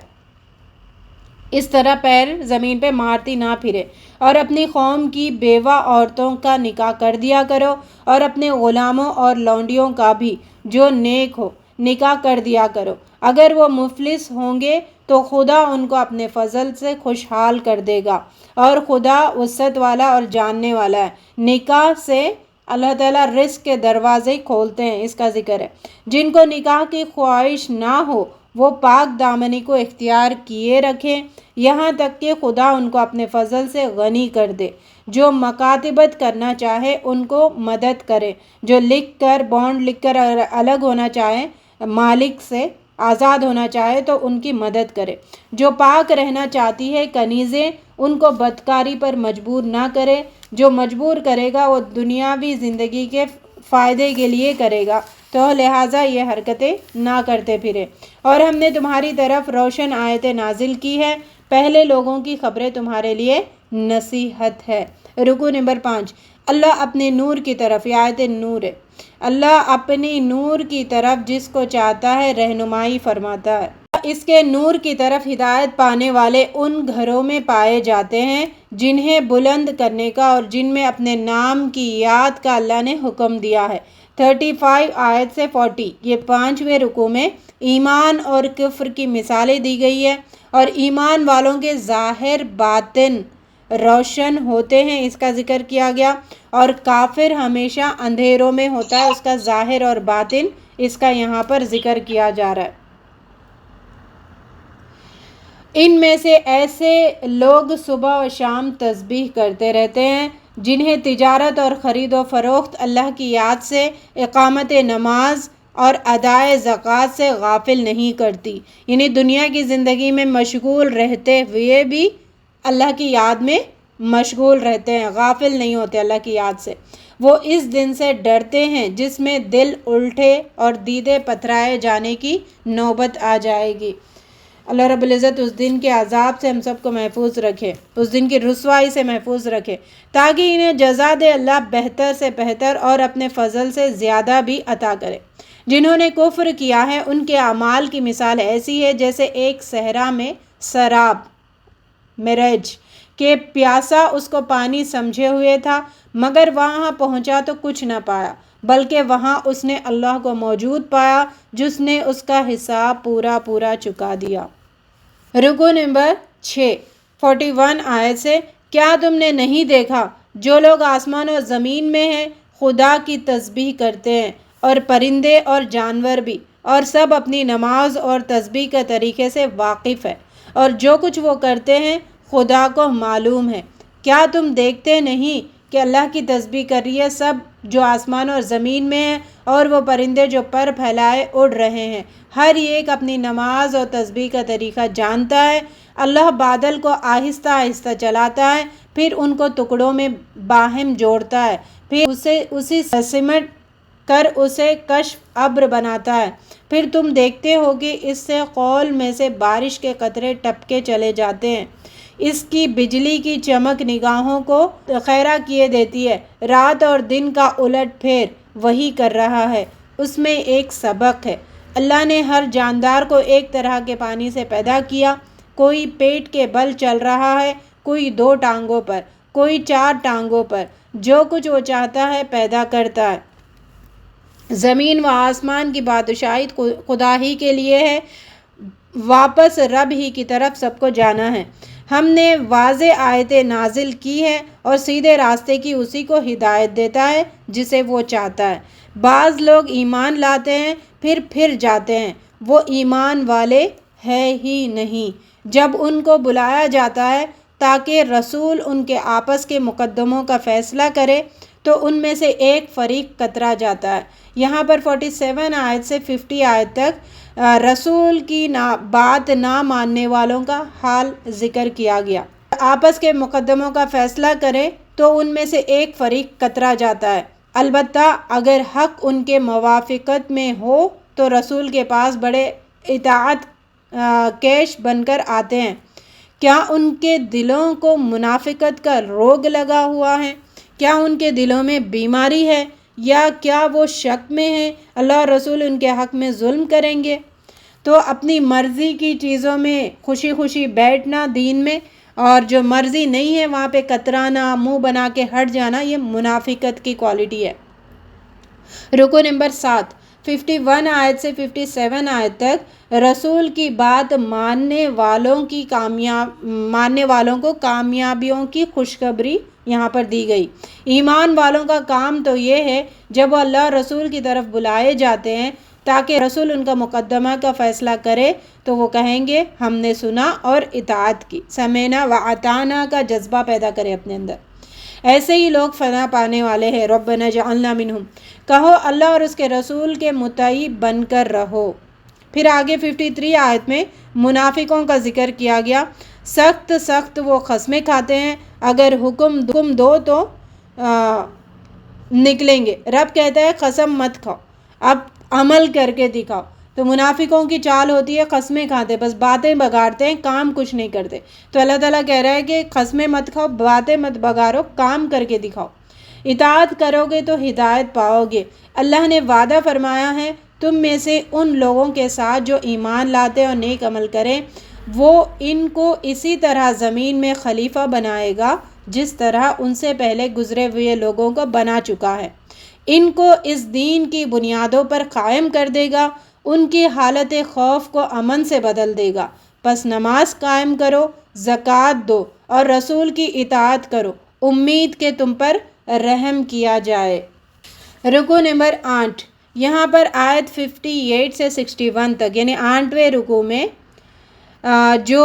اس طرح پیر زمین پہ مارتی نہ پھرے۔ اور اپنی قوم کی بیوہ عورتوں کا نکاح کر دیا کرو اور اپنے غلاموں اور لونڈیوں کا بھی جو نیک ہو نکاح کر دیا کرو۔ اگر وہ مفلس ہوں گے تو خدا ان کو اپنے فضل سے خوشحال کر دے گا، اور خدا وسعت والا اور جاننے والا ہے۔ نکاح سے اللہ تعالیٰ رزق کے دروازے کھولتے ہیں، اس کا ذکر ہے۔ جن کو نکاح کی خواہش نہ ہو وہ پاک دامنی کو اختیار کیے رکھیں یہاں تک کہ خدا ان کو اپنے فضل سے غنی کر دے۔ جو مکاتبت کرنا چاہے ان کو مدد کرے، جو لکھ کر بانڈ لکھ کر الگ ہونا چاہے، مالک سے آزاد ہونا چاہے تو ان کی مدد کرے۔ جو پاک رہنا چاہتی ہے کنیزیں ان کو بدکاری پر مجبور نہ کرے، جو مجبور کرے گا وہ دنیاوی زندگی کے فائدے کے لیے کرے گا، تو لہٰذا یہ حرکتیں نہ کرتے پھرے۔ اور ہم نے تمہاری طرف روشن آیتیں نازل کی ہے، پہلے لوگوں کی خبریں تمہارے لیے نصیحت ہے۔ رکوع نمبر 5۔ اللہ اپنے نور کی طرف، یہ آیت نور ہے، اللہ اپنی نور کی طرف جس کو چاہتا ہے رہنمائی فرماتا ہے۔ اس کے نور کی طرف ہدایت پانے والے ان گھروں میں پائے جاتے ہیں جنہیں بلند کرنے کا اور جن میں اپنے نام کی یاد کا اللہ نے حکم دیا ہے۔ 35 آیت سے 40، یہ 5ویں رکوع میں ایمان اور کفر کی مثالیں دی گئی ہے، اور ایمان والوں کے ظاہر باطن روشن ہوتے ہیں اس کا ذکر کیا گیا، اور کافر ہمیشہ اندھیروں میں ہوتا ہے، اس کا ظاہر اور باطن اس کا یہاں پر ذکر کیا جا رہا ہے۔ ان میں سے ایسے لوگ صبح و شام تسبیح کرتے رہتے ہیں جنہیں تجارت اور خرید و فروخت اللہ کی یاد سے، اقامت نماز اور ادائے زکوٰۃ سے غافل نہیں کرتی، یعنی دنیا کی زندگی میں مشغول رہتے ہوئے بھی اللہ کی یاد میں مشغول رہتے ہیں، غافل نہیں ہوتے اللہ کی یاد سے۔ وہ اس دن سے ڈرتے ہیں جس میں دل الٹے اور دیدے پتھرائے جانے کی نوبت آ جائے گی۔ اللہ رب العزت اس دن کے عذاب سے ہم سب کو محفوظ رکھے، اس دن کی رسوائی سے محفوظ رکھے، تاکہ انہیں جزا دے اللہ بہتر سے بہتر اور اپنے فضل سے زیادہ بھی عطا کرے۔ جنہوں نے کفر کیا ہے ان کے اعمال کی مثال ایسی ہے جیسے ایک صحرا میں سراب مرج کہ پیاسا اس کو پانی سمجھے ہوئے تھا، مگر وہاں پہنچا تو کچھ نہ پایا، بلکہ وہاں اس نے اللہ کو موجود پایا جس نے اس کا حساب پورا چکا دیا۔ رکوع نمبر 6، 41 آیت سے، کیا تم نے نہیں دیکھا جو لوگ آسمان اور زمین میں ہیں خدا کی تسبیح کرتے ہیں، اور پرندے اور جانور بھی، اور سب اپنی نماز اور تسبیح کے طریقے سے واقف ہے، اور جو کچھ وہ کرتے ہیں خدا کو معلوم ہے۔ کیا تم دیکھتے نہیں کہ اللہ کی تسبیح کر رہی ہے سب جو آسمان اور زمین میں ہیں، اور وہ پرندے جو پر پھیلائے اڑ رہے ہیں، ہر ایک اپنی نماز اور تسبیح کا طریقہ جانتا ہے۔ اللہ بادل کو آہستہ آہستہ چلاتا ہے، پھر ان کو ٹکڑوں میں باہم جوڑتا ہے، پھر اسی سمٹ کر اسے کشف ابر بناتا ہے، پھر تم دیکھتے ہو کہ اس سے خول میں سے بارش کے قطرے ٹپکے چلے جاتے ہیں، اس کی بجلی کی چمک نگاہوں کو خیرہ کیے دیتی ہے، رات اور دن کا الٹ پھیر وہی کر رہا ہے، اس میں ایک سبق ہے۔ اللہ نے ہر جاندار کو ایک طرح کے پانی سے پیدا کیا، کوئی پیٹ کے بل چل رہا ہے، کوئی 2 ٹانگوں پر، کوئی 4 ٹانگوں پر، جو کچھ وہ چاہتا ہے پیدا کرتا ہے۔ زمین و آسمان کی بادشاہی خدا ہی کے لیے ہے، واپس رب ہی کی طرف سب کو جانا ہے۔ ہم نے واضح آیتیں نازل کی ہے اور سیدھے راستے کی اسی کو ہدایت دیتا ہے جسے وہ چاہتا ہے۔ بعض لوگ ایمان لاتے ہیں پھر جاتے ہیں، وہ ایمان والے ہے ہی نہیں۔ جب ان کو بلایا جاتا ہے تاکہ رسول ان کے آپس کے مقدموں کا فیصلہ کرے تو ان میں سے ایک فریق کترا جاتا ہے۔ یہاں پر 47 آیت سے 50 آیت تک رسول کی بات نہ ماننے والوں کا حال ذکر کیا گیا۔ آپس کے مقدموں کا فیصلہ کرے تو ان میں سے ایک فریق کترا جاتا ہے، البتہ اگر حق ان کے موافقت میں ہو تو رسول کے پاس بڑے اطاعت کیش بن کر آتے ہیں۔ کیا ان کے دلوں کو منافقت کا روگ لگا ہوا ہے؟ کیا ان کے دلوں میں بیماری ہے؟ یا کیا وہ شک میں ہیں اللہ اور رسول ان کے حق میں ظلم کریں گے؟ تو اپنی مرضی کی چیزوں میں خوشی خوشی بیٹھنا دین میں، اور جو مرضی نہیں ہے وہاں پہ کترانا، منہ بنا کے ہٹ جانا، یہ منافقت کی کوالٹی ہے۔ رکو نمبر 7، 51 آیت سے 57 آیت تک رسول کی بات ماننے والوں کو کامیابیوں کی خوشخبری یہاں پر دی گئی۔ ایمان والوں کا کام تو یہ ہے جب وہ اللہ رسول کی طرف بلائے جاتے ہیں تاکہ رسول ان کا مقدمہ کا فیصلہ کرے تو وہ کہیں گے ہم نے سنا اور اطاعت کی، سمعنا و اطعنا کا جذبہ پیدا کرے اپنے اندر۔ ایسے ہی لوگ فنا پانے والے ہیں۔ ربنا اجعلنا منہم، کہو اللہ اور اس کے رسول کے مطیع بن کر رہو۔ پھر آگے 53 آیت میں منافقوں کا ذکر کیا گیا۔ سخت وہ قسمیں کھاتے ہیں، اگر حکم دو تو نکلیں گے۔ رب کہتا ہے قسم مت کھاؤ، اب عمل کر کے دکھاؤ۔ تو منافقوں کی چال ہوتی ہے قسمیں کھاتے، بس باتیں بگاڑتے ہیں، کام کچھ نہیں کرتے۔ تو اللہ تعالیٰ کہہ رہا ہے کہ قسمیں مت کھاؤ، باتیں مت بگاڑو، کام کر کے دکھاؤ۔ اطاعت کرو گے تو ہدایت پاؤ گے۔ اللہ نے وعدہ فرمایا ہے تم میں سے ان لوگوں کے ساتھ جو ایمان لاتے اور نیک عمل کریں، وہ ان کو اسی طرح زمین میں خلیفہ بنائے گا جس طرح ان سے پہلے گزرے ہوئے لوگوں کو بنا چکا ہے۔ ان کو اس دین کی بنیادوں پر قائم کر دے گا، ان کی حالت خوف کو امن سے بدل دے گا۔ پس نماز قائم کرو، زکوٰۃ دو اور رسول کی اطاعت کرو، امید کہ تم پر رحم کیا جائے۔ رکو نمبر 8، یہاں پر آیت 58 سے 61 تک، یعنی 8ویں رکو میں جو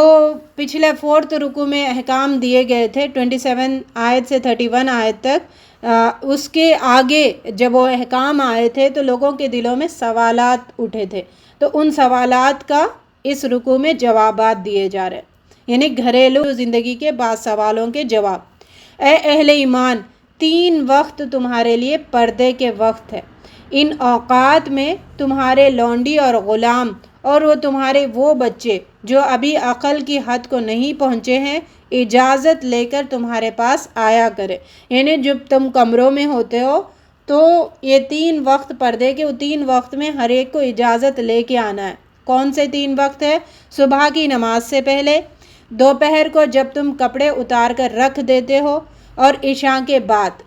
پچھلے 4تھ رکو میں احکام دیے گئے تھے 27 آیت سے 31 آیت تک، اس کے آگے جب وہ احکام آئے تھے تو لوگوں کے دلوں میں سوالات اٹھے تھے، تو ان سوالات کا اس رکو میں جوابات دیے جا رہے ہیں، یعنی گھریلو زندگی کے بعض سوالوں کے جواب۔ اے اہل ایمان، 3 وقت تمہارے لیے پردے کے وقت ہے۔ ان اوقات میں تمہارے لونڈی اور غلام اور وہ تمہارے وہ بچے جو ابھی عقل کی حد کو نہیں پہنچے ہیں اجازت لے کر تمہارے پاس آیا کرے، یعنی جب تم کمروں میں ہوتے ہو تو یہ 3 وقت پردے کے، وہ 3 وقت میں ہر ایک کو اجازت لے کے آنا ہے۔ کون سے 3 وقت ہے؟ صبح کی نماز سے پہلے، دوپہر کو جب تم کپڑے اتار کر رکھ دیتے ہو، اور عشاء کے بعد۔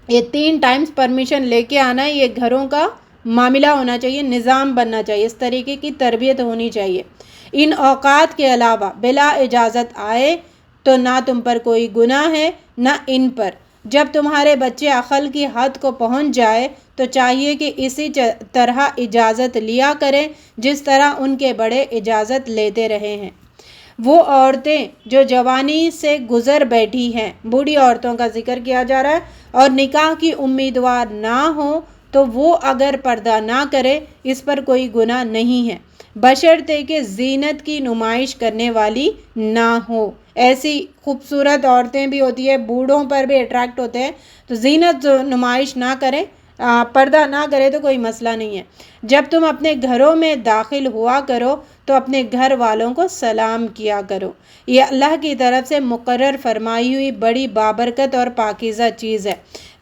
یہ 3 ٹائمز پرمیشن لے کے آنا ہے، یہ گھروں کا معاملہ ہونا چاہیے، نظام بننا چاہیے، اس طریقے کی تربیت ہونی چاہیے۔ ان اوقات کے علاوہ بلا اجازت آئے تو نہ تم پر کوئی گناہ ہے نہ ان پر۔ جب تمہارے بچے عقل کی حد کو پہنچ جائے تو چاہیے کہ اسی طرح اجازت لیا کریں جس طرح ان کے بڑے اجازت لیتے رہے ہیں۔ وہ عورتیں جو جوانی سے گزر بیٹھی ہیں، بوڑھی عورتوں کا ذکر کیا جا رہا ہے، اور نکاح کی امیدوار نہ ہوں تو وہ اگر پردہ نہ کرے اس پر کوئی گناہ نہیں ہے، بشرطے کہ زینت کی نمائش کرنے والی نہ ہو۔ ایسی خوبصورت عورتیں بھی ہوتی ہیں، بوڑھوں پر بھی اٹریکٹ ہوتے ہیں، تو زینت نمائش نہ کریں، پردہ نہ کرے تو کوئی مسئلہ نہیں ہے۔ جب تم اپنے گھروں میں داخل ہوا کرو تو اپنے گھر والوں کو سلام کیا کرو، یہ اللہ کی طرف سے مقرر فرمائی ہوئی بڑی بابرکت اور پاکیزہ چیز ہے۔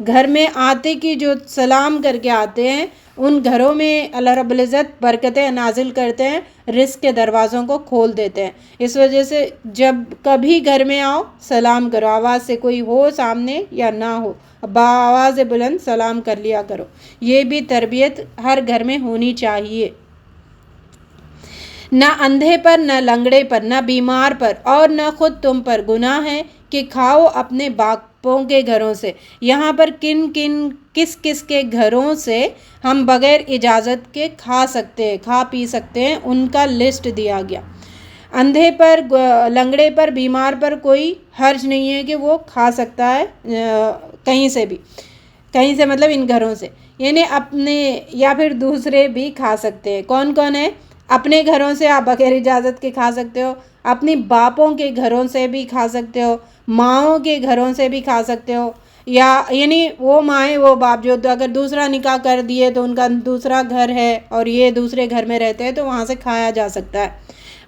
گھر میں آتے کی جو سلام کر کے آتے ہیں ان گھروں میں اللہ رب العزت برکتیں نازل کرتے ہیں، رزق کے دروازوں کو کھول دیتے ہیں۔ اس وجہ سے جب کبھی گھر میں آؤ سلام کرو، آواز سے کوئی ہو سامنے یا نہ ہو، بآواز بلند سلام کر لیا کرو۔ یہ بھی تربیت ہر گھر میں ہونی چاہیے۔ نہ اندھے پر، نہ لنگڑے پر، نہ بیمار پر اور نہ خود تم پر گناہ ہے کہ کھاؤ اپنے باپوں کے گھروں سے۔ یہاں پر کس کس کے گھروں سے ہم بغیر اجازت کے کھا پی سکتے ہیں ان کا لسٹ دیا گیا۔ اندھے پر، لنگڑے پر، بیمار پر کوئی حرج نہیں ہے کہ وہ کھا سکتا ہے کہیں سے بھی، کہیں سے مطلب ان گھروں سے، یعنی اپنے یا پھر دوسرے بھی کھا سکتے ہیں۔ کون کون ہے؟ اپنے گھروں سے آپ بغیر اجازت کے کھا سکتے ہو، اپنی باپوں کے گھروں سے بھی کھا سکتے ہو، ماؤں کے گھروں سے بھی کھا سکتے ہو، یا یعنی وہ مائیں وہ باپ جو اگر دوسرا نکاح کر دیے تو ان کا دوسرا گھر ہے اور یہ دوسرے گھر میں رہتے ہیں تو وہاں سے کھایا جا سکتا ہے۔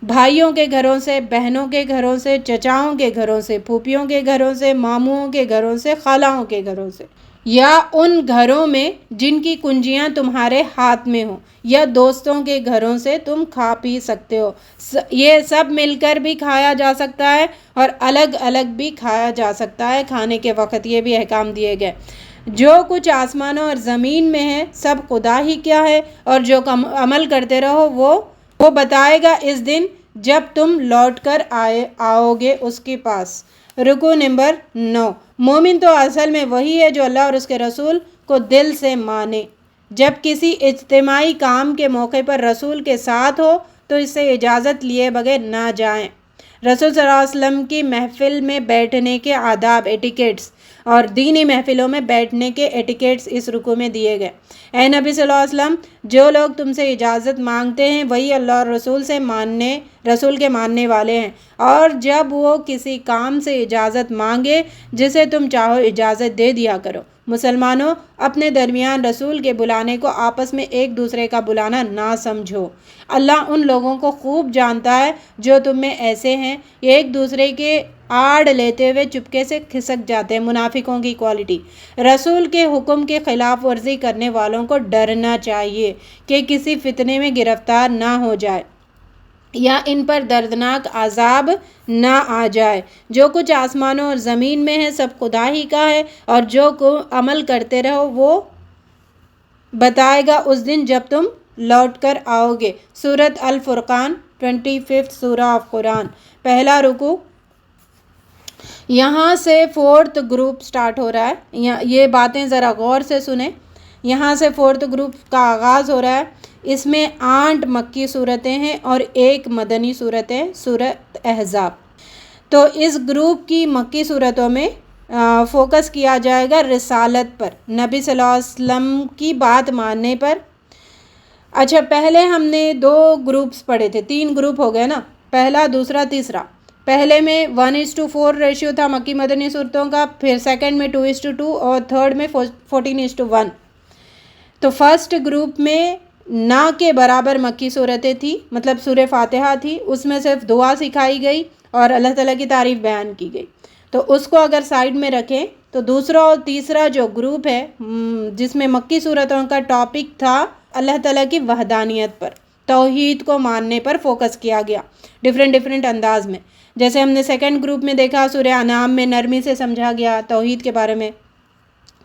بھائیوں کے گھروں سے، بہنوں کے گھروں سے، چچاؤں کے گھروں سے، پھوپھیوں کے گھروں سے، ماموں کے گھروں سے، خالاؤں کے گھروں سے، یا ان گھروں میں جن کی کنجیاں تمہارے ہاتھ میں ہوں، یا دوستوں کے گھروں سے تم کھا پی سکتے ہو۔ یہ سب مل کر بھی کھایا جا سکتا ہے اور الگ الگ بھی کھایا جا سکتا ہے کھانے کے وقت، یہ بھی احکام دیے گئے۔ جو کچھ آسمانوں اور زمین میں ہے سب خدا ہی کیا ہے، اور جو عمل کرتے رہو وہ بتائے گا اس دن جب تم لوٹ کر آؤ گے اس کے پاس۔ رکوع نمبر 9۔ مومن تو اصل میں وہی ہے جو اللہ اور اس کے رسول کو دل سے مانے۔ جب کسی اجتماعی کام کے موقع پر رسول کے ساتھ ہو تو اس سے اجازت لیے بغیر نہ جائیں۔ رسول صلی اللہ علیہ وسلم کی محفل میں بیٹھنے کے آداب، ایٹیکیٹس، اور دینی محفلوں میں بیٹھنے کے ایٹیکیٹس اس رکوع میں دیے گئے۔ اے نبی صلی اللہ علیہ وسلم، جو لوگ تم سے اجازت مانگتے ہیں وہی اللہ اور رسول کے ماننے والے ہیں، اور جب وہ کسی کام سے اجازت مانگے جسے تم چاہو اجازت دے دیا کرو۔ مسلمانوں، اپنے درمیان رسول کے بلانے کو آپس میں ایک دوسرے کا بلانا نہ سمجھو۔ اللہ ان لوگوں کو خوب جانتا ہے جو تم میں ایسے ہیں، ایک دوسرے کے آڑ لیتے ہوئے چپکے سے کھسک جاتے ہیں، منافقوں کی کوالٹی۔ رسول کے حکم کے خلاف ورزی کرنے والوں کو ڈرنا چاہیے کہ کسی فتنے میں گرفتار نہ ہو جائے یا ان پر دردناک عذاب نہ آ جائے۔ جو کچھ آسمانوں اور زمین میں ہے سب خدا ہی کا ہے، اور جو عمل کرتے رہو وہ بتائے گا اس دن جب تم لوٹ کر آؤ گے۔ سورۃ الفرقان، 25 سورہ آف قرآن۔ پہلا رکوع، یہاں سے 4th گروپ سٹارٹ ہو رہا ہے۔ یہ باتیں ذرا غور سے سنیں۔ یہاں سے 4th گروپ کا آغاز ہو رہا ہے۔ اس میں 8 مکی صورتیں ہیں اور 1 مدنی صورت ہے، سورۃ احزاب۔ تو اس گروپ کی مکی صورتوں میں فوکس کیا جائے گا رسالت پر، نبی صلی اللہ علیہ وسلم کی بات ماننے پر۔ اچھا، پہلے ہم نے 2 گروپس پڑھے تھے، 3 گروپ ہو گئے نا، پہلا، دوسرا، تیسرا۔ پہلے میں 1:4 ریشیو تھا مکی مدنی صورتوں کا، پھر سیکنڈ میں 2:2 اور تھرڈ میں 14:1۔ تو فرسٹ گروپ میں نہ کے برابر مکی صورتیں تھیں، مطلب سورہ فاتحہ تھی، اس میں صرف دعا سکھائی گئی اور اللہ تعالیٰ کی تعریف بیان کی گئی۔ تو اس کو اگر سائیڈ میں رکھیں تو دوسرا اور تیسرا جو گروپ ہے جس میں مکی صورتوں کا ٹاپک تھا اللہ تعالیٰ کی وحدانیت پر، توحید کو ماننے پر فوکس کیا گیا ڈیفرنٹ انداز میں۔ جیسے ہم نے سیکنڈ گروپ میں دیکھا سورہ انعام میں نرمی سے سمجھا گیا توحید کے بارے میں،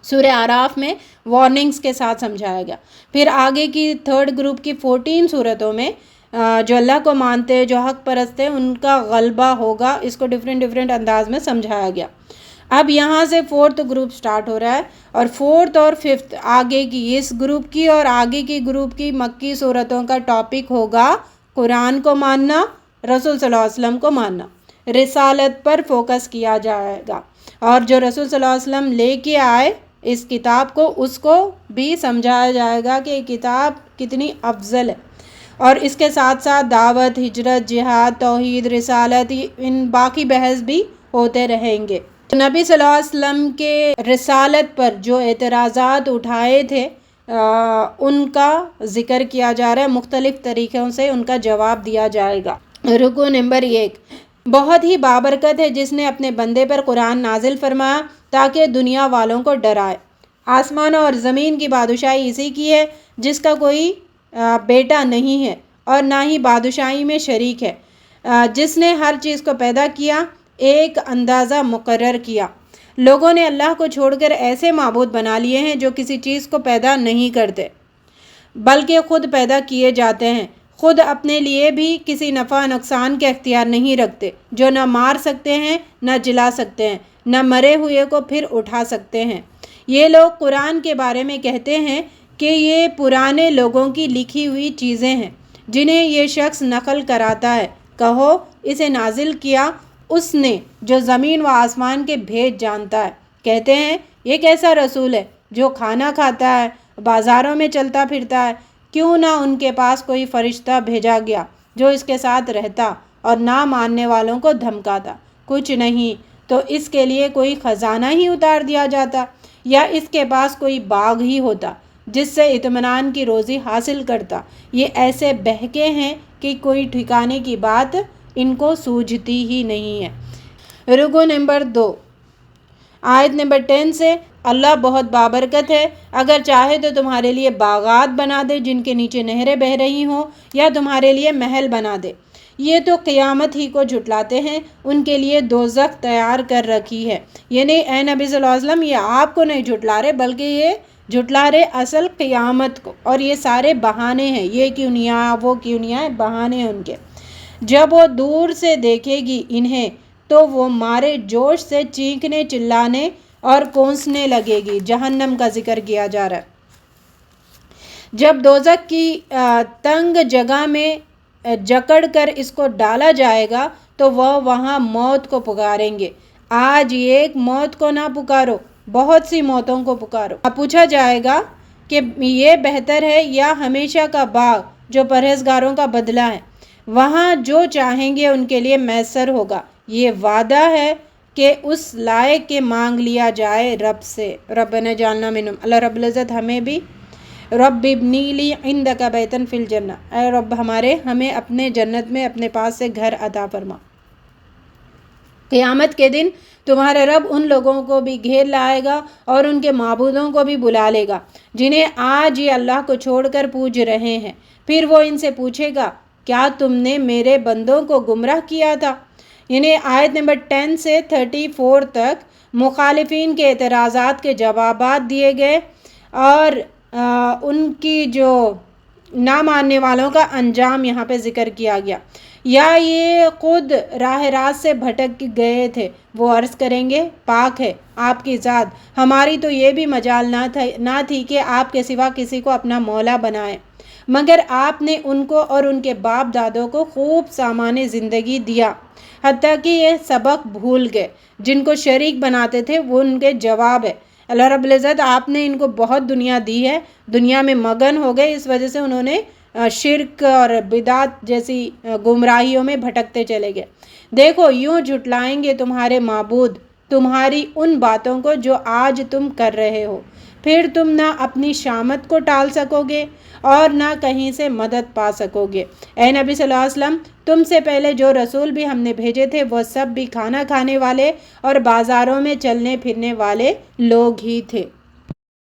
سورہ اعراف میں وارننگز کے ساتھ سمجھایا گیا۔ پھر آگے کی تھرڈ گروپ کی 14 صورتوں میں جو اللہ کو مانتے ہیں، جو حق پرست ہیں، ان کا غلبہ ہوگا، اس کو ڈیفرنٹ انداز میں سمجھایا گیا۔ اب یہاں سے 4th گروپ سٹارٹ ہو رہا ہے، اور 4th اور 5th آگے کی اس گروپ کی اور آگے کی گروپ کی مکی صورتوں کا ٹاپک ہوگا قرآن کو ماننا، رسول صلی اللہ علیہ وسلم کو ماننا، رسالت پر فوکس کیا جائے گا، اور جو رسول صلی اللہ علیہ وسلم لے کے آئے اس کتاب کو، اس کو بھی سمجھایا جائے گا کہ یہ کتاب کتنی افضل ہے۔ اور اس کے ساتھ ساتھ دعوت، ہجرت، جہاد، توحید، رسالت، ان باقی بحث بھی ہوتے رہیں گے۔ نبی صلی اللہ علیہ وسلم کے رسالت پر جو اعتراضات اٹھائے تھے ان کا ذکر کیا جا رہا ہے، مختلف طریقوں سے ان کا جواب دیا جائے گا۔ رکو نمبر 1، بہت ہی بابرکت ہے جس نے اپنے بندے پر قرآن نازل فرمایا تاکہ دنیا والوں کو ڈرائے۔ آسمان اور زمین کی بادشاہی اسی کی ہے جس کا کوئی بیٹا نہیں ہے اور نہ ہی بادشاہی میں شریک ہے، جس نے ہر چیز کو پیدا کیا، ایک اندازہ مقرر کیا۔ لوگوں نے اللہ کو چھوڑ کر ایسے معبود بنا لیے ہیں جو کسی چیز کو پیدا نہیں کرتے بلکہ خود پیدا کیے جاتے ہیں، خود اپنے لیے بھی کسی نفع نقصان کے اختیار نہیں رکھتے، جو نہ مار سکتے ہیں نہ جلا سکتے ہیں، نہ مرے ہوئے کو پھر اٹھا سکتے ہیں۔ یہ لوگ قرآن کے بارے میں کہتے ہیں کہ یہ پرانے لوگوں کی لکھی ہوئی چیزیں ہیں جنہیں یہ شخص نقل کراتا ہے۔ کہو اسے نازل کیا اس نے جو زمین و آسمان کے بھید جانتا ہے۔ کہتے ہیں یہ کیسا رسول ہے جو کھانا کھاتا ہے، بازاروں میں چلتا پھرتا ہے، کیوں نہ ان کے پاس کوئی فرشتہ بھیجا گیا جو اس کے ساتھ رہتا اور نہ ماننے والوں کو دھمکاتا۔ کچھ نہیں تو اس کے لیے کوئی خزانہ ہی اتار دیا جاتا یا اس کے پاس کوئی باغ ہی ہوتا جس سے اطمینان کی روزی حاصل کرتا۔ یہ ایسے بہکے ہیں کہ کوئی ٹھکانے کی بات ان کو سوجھتی ہی نہیں ہے۔ رکو نمبر 2، آیت نمبر 10 سے، اللہ بہت بابرکت ہے، اگر چاہے تو تمہارے لیے باغات بنا دے جن کے نیچے نہریں بہہ رہی ہوں، یا تمہارے لیے محل بنا دے۔ یہ تو قیامت ہی کو جھٹلاتے ہیں، ان کے لیے دوزخ تیار کر رکھی ہے۔ یعنی اے نبی صلی اللہ علیہ وسلم، یہ آپ کو نہیں جھٹلا رہے بلکہ یہ جھٹلا رہے اصل قیامت کو، اور یہ سارے بہانے ہیں، یہ کیوں نہیں آیا وہ کیوں نہیں آئے، بہانے ہیں ان کے۔ جب وہ دور سے دیکھے گی انہیں تو وہ مارے جوش سے چیخنے چلانے اور کونسنے لگے گی۔ جہنم کا ذکر کیا جا رہا ہے۔ جب دوزخ کی تنگ جگہ میں جکڑ کر اس کو ڈالا جائے گا تو وہ وہاں موت کو پکاریں گے۔ آج ایک موت کو نہ پکارو، بہت سی موتوں کو پکارو۔ پوچھا جائے گا کہ یہ بہتر ہے یا ہمیشہ کا باغ جو پرہیزگاروں کا بدلہ ہے، وہاں جو چاہیں گے ان کے لیے میسر ہوگا۔ یہ وعدہ ہے کہ اس لائق کے مانگ لیا جائے رب سے۔ ربنا جعلنا منہم۔ اللہ رب العزت ہمیں بھی رب ابنی لی عندک بیتن فی الجنہ، اے رب ہمارے ہمیں اپنے جنت میں اپنے پاس سے گھر عطا فرما۔ قیامت کے دن تمہارا رب ان لوگوں کو بھی گھیر لائے گا اور ان کے معبودوں کو بھی بلا لے گا جنہیں آج یہ اللہ کو چھوڑ کر پوج رہے ہیں۔ پھر وہ ان سے پوچھے گا کیا تم نے میرے بندوں کو گمراہ کیا تھا؟ یعنی آیت نمبر 10 سے 34 تک مخالفین کے اعتراضات کے جوابات دیے گئے اور ان کی جو نہ ماننے والوں کا انجام یہاں پہ ذکر کیا گیا۔ یا یہ خود راہ راست سے بھٹک گئے تھے، وہ عرض کریں گے پاک ہے آپ کی ذات، ہماری تو یہ بھی مجال نہ تھی کہ آپ کے سوا کسی کو اپنا مولا بنائیں، مگر آپ نے ان کو اور ان کے باپ دادوں کو خوب سامان زندگی دیا، حتیٰ کہ یہ سبق بھول گئے جن کو شریک بناتے تھے۔ وہ ان کے جواب ہے اللہ رب العزت آپ نے ان کو بہت دنیا دی ہے، دنیا میں مگن ہو گئے، اس وجہ سے انہوں نے شرک اور بدعت جیسی گمراہیوں میں بھٹکتے چلے گئے۔ دیکھو یوں جھٹلائیں گے تمہارے معبود تمہاری ان باتوں کو جو آج تم کر رہے ہو، پھر تم نہ اپنی شامت کو ٹال سکو گے اور نہ کہیں سے مدد پا سکو گے۔ اے نبی صلی اللہ علیہ وسلم، تم سے پہلے جو رسول بھی ہم نے بھیجے تھے وہ سب بھی کھانا کھانے والے اور بازاروں میں چلنے پھرنے والے لوگ ہی تھے۔